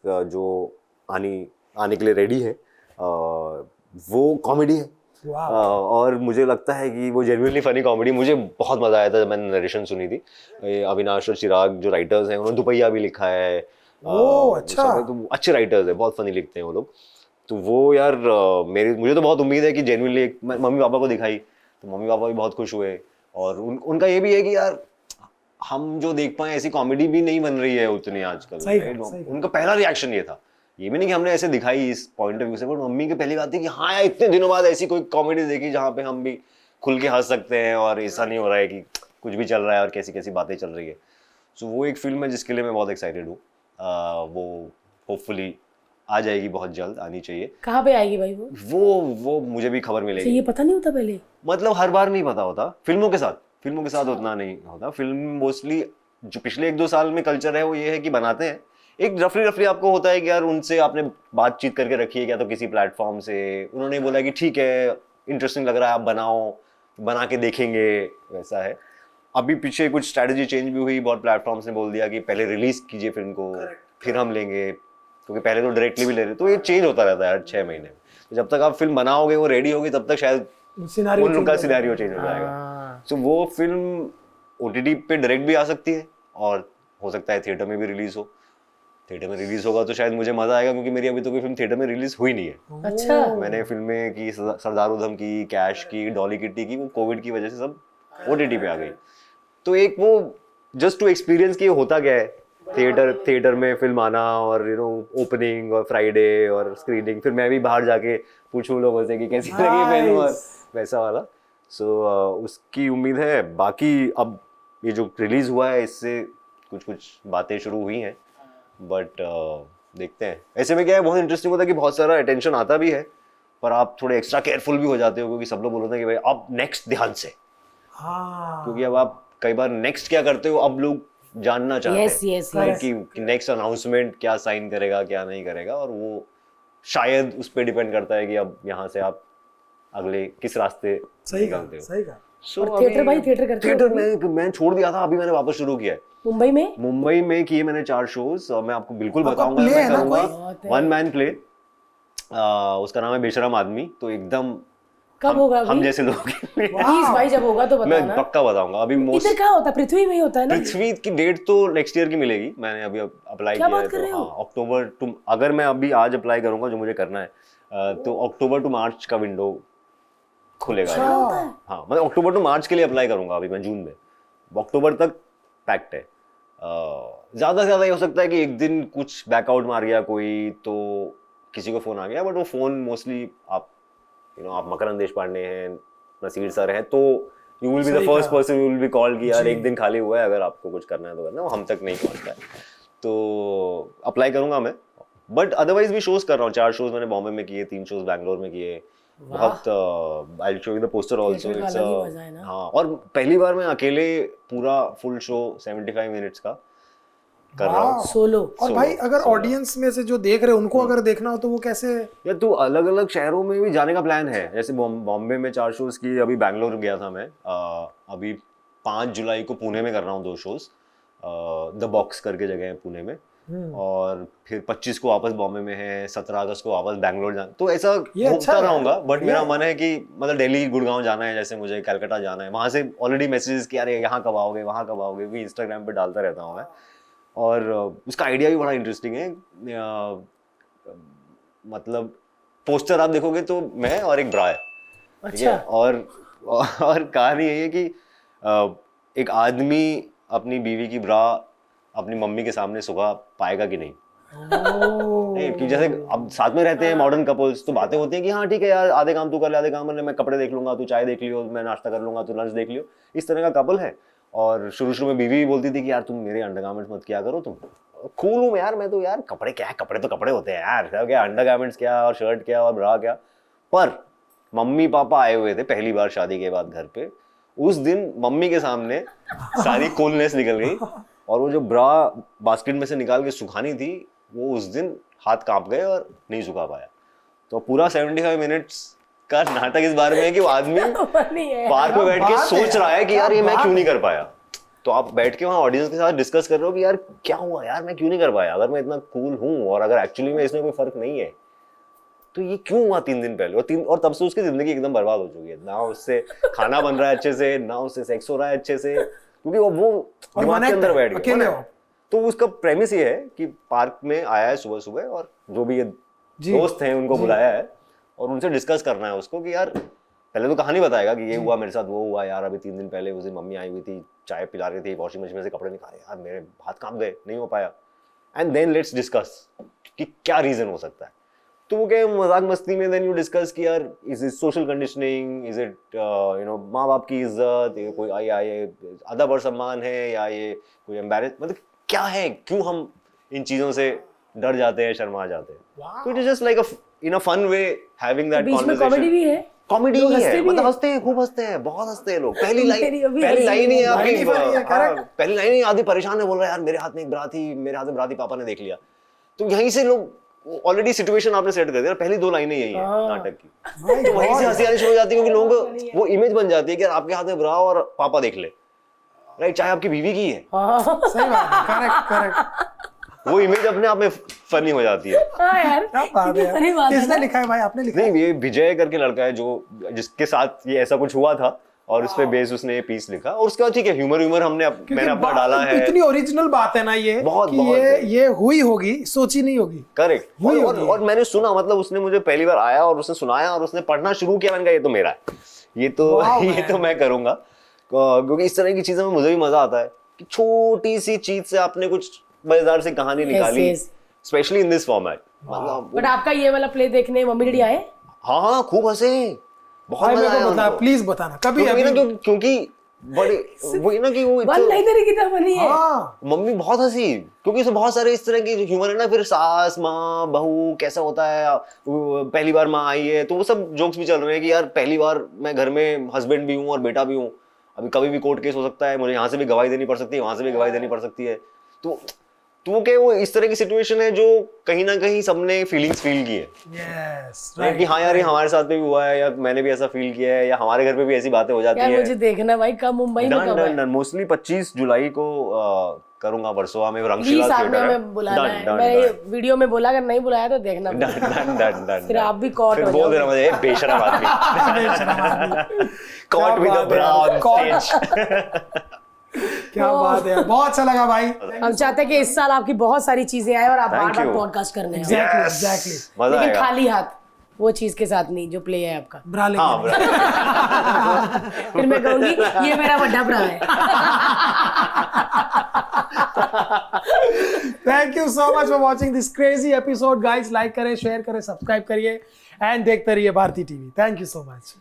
जो आने के लिए रेडी है, वो कॉमेडी है। वाह। और मुझे लगता है कि वो जेन्युइनली फनी कॉमेडी, मुझे बहुत मजा आया था जब मैंने नरेशन सुनी थी। ये अविनाश और चिराग जो राइटर्स हैं, उन्होंने दुपहिया भी लिखा है। ओह, अच्छा। तो अच्छे राइटर्स हैं, बहुत फनी लिखते हैं वो लोग। तो वो यार मुझे तो बहुत उम्मीद है कि जेन्युइनली, मम्मी पापा को दिखाई तो मम्मी पापा भी बहुत खुश हुए, और उनका ये भी है कि यार हम जो देख पाए ऐसी कॉमेडी भी नहीं बन रही है उतनी आजकल। सही कहा। उनका पहला रिएक्शन ये था, ये भी नहीं कि हमने ऐसे दिखाई इस पॉइंट ऑफ व्यू से, बट मम्मी की पहली बात थी कि हाँ यार इतने दिनों बाद ऐसी कोई कॉमेडी देखी जहाँ पे हम भी खुल के हंस सकते हैं, और ऐसा नहीं हो रहा है कि कुछ भी चल रहा है और कैसी कैसी बातें चल रही है। सो वो एक फिल्म है जिसके लिए मैं बहुत एक्साइटेड हूँ। वो होपफुली आ जाएगी, बहुत जल्द आनी चाहिए। कहाँ पे आएगी भाई वो? वो मुझे भी खबर मिलेगी। ये पता नहीं होता पहले? मतलब हर बार नहीं पता होता, फिल्मों के साथ उतना नहीं होता। फिल्म मोस्टली जो पिछले 1-2 साल में कल्चर है वो ये है कि बनाते हैं, एक रफली आपको होता है कि यार उनसे आपने बातचीत करके रखी है, क्या तो किसी प्लेटफॉर्म से उन्होंने बोला कि ठीक है इंटरेस्टिंग लग रहा है, आप बनाओ, बना के देखेंगे, वैसा है। अभी पीछे कुछ स्ट्रैटेजी चेंज भी हुई, बहुत प्लेटफॉर्म्स ने बोल दिया कि पहले रिलीज कीजिए फिल्म को, फिर हम लेंगे, क्योंकि पहले तो डायरेक्टली भी ले रहे, तो ये चेंज होता रहता है हर 6 महीने में। तो जब तक आप फिल्म बनाओगे, वो रेडी होगी, तब तक शायद उनका सिनेरियो चेंज हो जाएगा। तो वो फिल्म OTT पे डायरेक्ट भी आ सकती है, और हो सकता है थिएटर में भी रिलीज हो। थिएटर में रिलीज होगा तो शायद मुझे मजा आएगा, क्योंकि मेरी अभी तो कोई फिल्म थिएटर में रिलीज हुई नहीं है। अच्छा। मैंने फिल्में की, सरदार उधम की, कैश की, डॉली किट्टी की, वो कोविड की वजह से सब OTT पे आ गई। तो एक वो जस्ट टू एक्सपीरियंस कि होता क्या है थिएटर में फिल्म आना, और ओपनिंग और फ्राइडे और स्क्रीनिंग, फिर मैं भी बाहर जाके पूछूं लोगों से कि कैसी लगी फिल्म, और वैसा वाला। सो उसकी उम्मीद है। बाकी अब ये जो रिलीज हुआ है इससे कुछ बातें शुरू हुई हैं, बट देखते हैं। ऐसे में क्या है, बहुत इंटरेस्टिंग होता है कि बहुत सारा अटेंशन आता भी है, पर आप थोड़े एक्स्ट्रा केयरफुल भी हो जाते हो, क्योंकि सब लोग बोलते हैं कि भाई अब नेक्स्ट ध्यान से, क्योंकि अब आप कई बार नेक्स्ट क्या करते हो, अब लोग जानना चाहते हैं कि नेक्स्ट अनाउंसमेंट क्या साइन करेगा, क्या नहीं करेगा, और वो शायद उस पर डिपेंड करता है कि अब यहाँ से आप अगले किस रास्ते निकलते हो। सही कहा। और थिएटर भाई, थिएटर करते हो? थिएटर में छोड़ दिया था, अभी मैंने वापस शुरू किया है। मुंबई में किए मैंने 4 शोज, और मैं आपको बिल्कुल बताऊंगा, मैं करूंगा 1 मैन प्ले। उसका नाम है बेशरम आदमी। तो एकदम कब होगा? हम जैसे लोग प्लीज भाई, जब होगा तो बताना। मैं पक्का बताऊंगा। अभी इधर कहाँ होता है? पृथ्वी में ही होता है ना? पृथ्वी की डेट तो नेक्स्ट ईयर की मिलेगी, मैंने अभी अप्लाई किया है। तो हाँ, अक्टूबर टू, अगर मैं अभी आज अप्लाई करूंगा जो मुझे करना है, तो अक्टूबर टू मार्च का विंडो खुलेगा। हाँ, मतलब अक्टूबर टू मार्च के लिए अप्लाई करूंगा अभी मैं, जून में। अक्टूबर तक पैक्ट है। ज्यादा से ज्यादा ये हो सकता है कि एक दिन कुछ बैकआउट मार गया कोई, तो किसी को फोन आ गया, बट वो फोन मोस्टली आप आप मकरंद देशपांडे हैं, नसीर सर हैं, तो you will be the first person you will be called कि यार एक दिन खाली हुआ है, अगर आपको कुछ करना है तो करना, वो हम तक नहीं पहुंचता है। तो अप्लाई करूंगा मैं, बट अदरवाइज भी शोज कर रहा हूँ। 4 शोज मैंने बॉम्बे में किए, 3 शोज बैंगलोर में किए। बहुत I will show you the poster also. It's हाँ, और पहली बार मैं अकेले पूरा फुल शो 75 मिनट्स का कर रहा हूँ सोलो। और भाई अगर ऑडियंस में से जो देख रहे हैं उनको अगर देखना हो तो वो कैसे? या तो अलग अलग शहरों में भी जाने का प्लान है, जैसे बॉम्बे में 4 शोज की, अभी बैंगलोर गया था मैं, अभी 5 जुलाई को पुणे में कर रहा हूँ 2 शोज, द बॉक्स करके जगह है पुणे में, और फिर 25 को वापस बॉम्बे में है, 17 अगस्त को वापस बैंगलोर जाना, तो ऐसा घूमता रहूंगा। बट मेरा मन है कि मतलब दिल्ली गुड़गांव जाना है, जैसे मुझे कलकत्ता जाना है, वहां से ऑलरेडी मैसेजेस कि अरे यहाँ कब आओगे, वहाँ कब आओगे, क्योंकि इंस्टाग्राम पे डालता रहता हूँ मैं, और उसका आइडिया भी बड़ा इंटरेस्टिंग है। मतलब पोस्टर आप देखोगे तो मैं और एक ब्रा है, ठीक है, और कहानी यही है कि एक आदमी अपनी बीवी की ब्रा अपनी मम्मी के सामने सुखा पाएगा कि नहीं। नहीं, कि जैसे अब साथ में रहते हैं मॉडर्न कपल्स, तो बातें होती हैं कि हाँ ठीक है यार, आधे काम तू कर ले, आधे काम मैं कपड़े देख लूंगा, तू चाय देख लियो, मैं नाश्ता कर लूंगा, तू लंच देख लियो, इस तरह का कपल है। और शुरू में बीवी भी बोलती थी कि यार तुम मेरे अंडरगारमेंट्स मत किया करो, तुम कूल हूँ यार मैं तो, यार कपड़े क्या है, कपड़े तो कपड़े होते हैं यार, क्या अंडरगारमेंट्स क्या और शर्ट क्या और ब्रा क्या। पर मम्मी पापा आए हुए थे पहली बार शादी के बाद घर पे, उस दिन मम्मी के सामने सारी कूलनेस निकल गई, और वो जो ब्रा बास्केट में से निकाल के सुखानी थी, वो उस दिन हाथ कांप गए और नहीं सुखा पाया। तो पूरा 75 मिनट्स का नाटक इस बारे में है कि वो आदमी पार्क में बैठ के सोच रहा है कि यार ये मैं क्यों नहीं कर पाया। तो आप बैठ के वहाँ ऑडियंस के साथ डिस्कस कर रहे हो कि यार क्या हुआ यार, मैं क्यों नहीं कर पाया, अगर मैं इतना कूल हूँ और अगर एक्चुअली में इसमें कोई फर्क नहीं है तो ये क्यों हुआ 3 दिन पहले। और तब से उसकी जिंदगी एकदम बर्बाद हो चुकी है, ना उससे खाना बन रहा है अच्छे से, ना उससे सेक्स हो रहा है अच्छे से, क्योंकि वो दिमाग के अंदर बैठ गया। तो उसका प्रेमिस ये है कि पार्क में आया है सुबह सुबह, और जो भी ये दोस्त हैं उनको बुलाया है और उनसे डिस्कस करना है उसको कि यार पहले तो कहानी बताएगा कि ये हुआ मेरे साथ, वो हुआ यार, अभी 3 दिन पहले उस दिन मम्मी आई हुई थी, चाय पिला रही थी, वॉशिंग मशीन में से कपड़े निकाले, यार मेरे हाथ कांप गए, नहीं हो पाया। एंड देन लेट्स डिस्कस कि क्या रीजन हो सकता है। तो वो क्या मजाक मस्ती में देन यू डिस्कस कि यार is it social conditioning, is it माँ बाप की इज्जत, कोई ये अदब और सम्मान है, या ये कोई एम्बैरेस, मतलब क्या है, क्यों हम इन चीजों से डर जाते हैं, शर्मा जाते हैं। तो it is just like in a fun way having that conversation. Comedy भी है, कॉमेडी ही है, मतलब हंसते हैं, खूब हंसते हैं, बहुत हंसते हैं लोग। पहली लाइन ही है आपकी, पहली लाइन ही आदि परेशान है, बोल रहा है यार मेरे हाथ में एक ब्रा थी, मेरे हाथ में ब्रा थी, पापा ने देख लिया। तो यहीं से लोग ऑलरेडी सिचुएशन आपने सेट कर दिया, पहली 2 लाइनें यही है नाटक की, तो वहीं से हंसी आनी शुरू हो जाती है, क्योंकि लोगों को वो इमेज बन जाती है कि आपके हाथ में ब्रा और पापा देख ले, राइट, चाहे आपकी बीवी की है। सही बात है, करेक्ट। वो इमेज अपने आप में फनी हो जाती है। हाँ यार, किसने लिखा है भाई, आपने लिखा? नहीं, ये विजय करके लड़का है जो जिसके साथ ये ऐसा कुछ हुआ था, और उस पे बेस उसने ये पीस लिखा, और उसके बाद ठीक है ह्यूमर मैंने अपना डाला है। इतनी ओरिजिनल बात है ना ये, ये हुई होगी, सोची नहीं होगी। करेक्ट। और मैंने सुना, मतलब उसने मुझे पहली बार आया और उसने सुनाया और उसने पढ़ना शुरू किया, मैंने कहा ये तो मेरा है, ये तो मैं करूंगा, क्योंकि इस तरह की चीजों में मुझे भी मजा आता है कि छोटी सी चीज से आपने कुछ मजेदार सी कहानी निकाली, स्पेशली इन दिस फॉर्मेट। मतलब बट आपका ये वाला प्ले देखने मम्मी डैडी आए? हाँ, खूब हंसे, बहुत मजा आया उनको। प्लीज बताना कभी, क्योंकि बड़े वही ना कि वो कितना फनी है। मम्मी बहुत हंसी, क्योंकि इसमें बहुत सारे इस तरह की ह्यूमर है ना, फिर सास माँ बहू कैसा होता है, पहली बार माँ आई है, तो वो सब जोक्स भी चल रहे हैं कि यार पहली बार मैं घर में हस्बैंड भी हूँ और बेटा भी हूँ, अभी कभी भी कोर्ट केस हो सकता है, मुझे यहाँ से भी गवाही देनी पड़ सकती है, वहां से भी गवाही देनी पड़ सकती है। तो क्या वो इस तरह की सिचुएशन है जो कहीं ना कहीं सबने फीलिंग्स फील की है। right, कि हाँ यार ये हमारे साथ में भी हुआ है, या मैंने भी ऐसा फील किया है, या हमारे घर पे भी ऐसी बातें हो जाती है। मुझे देखना भाई, कब मुंबई में कब है? मोस्टली 25 जुलाई को करूंगा वर्सोवा में, रंगशिला थिएटर है। मैं वीडियो में बोला, अगर नहीं बुलाया तो देखना। फिर आप भी कॉट हो बोल देना मुझे, बेशरम आदमी, caught with the bra on stage. क्या बात है, बहुत अच्छा लगा भाई। हम चाहते हैं कि इस साल आपकी बहुत सारी चीजें आए और आप बार-बार पॉडकास्ट करने हैं। एग्जैक्टली। लेकिन खाली हाथ, वो चीज के साथ नहीं जो प्ले है आपका। ब्रा लेके। फिर मैं कहूंगी ये मेरा बड़ा ब्रा है। Thank you so much for watching this crazy episode guys. Like करें, शेयर करें, सब्सक्राइब करिए एंड देखते रहिए Bharti TV. Thank you so much.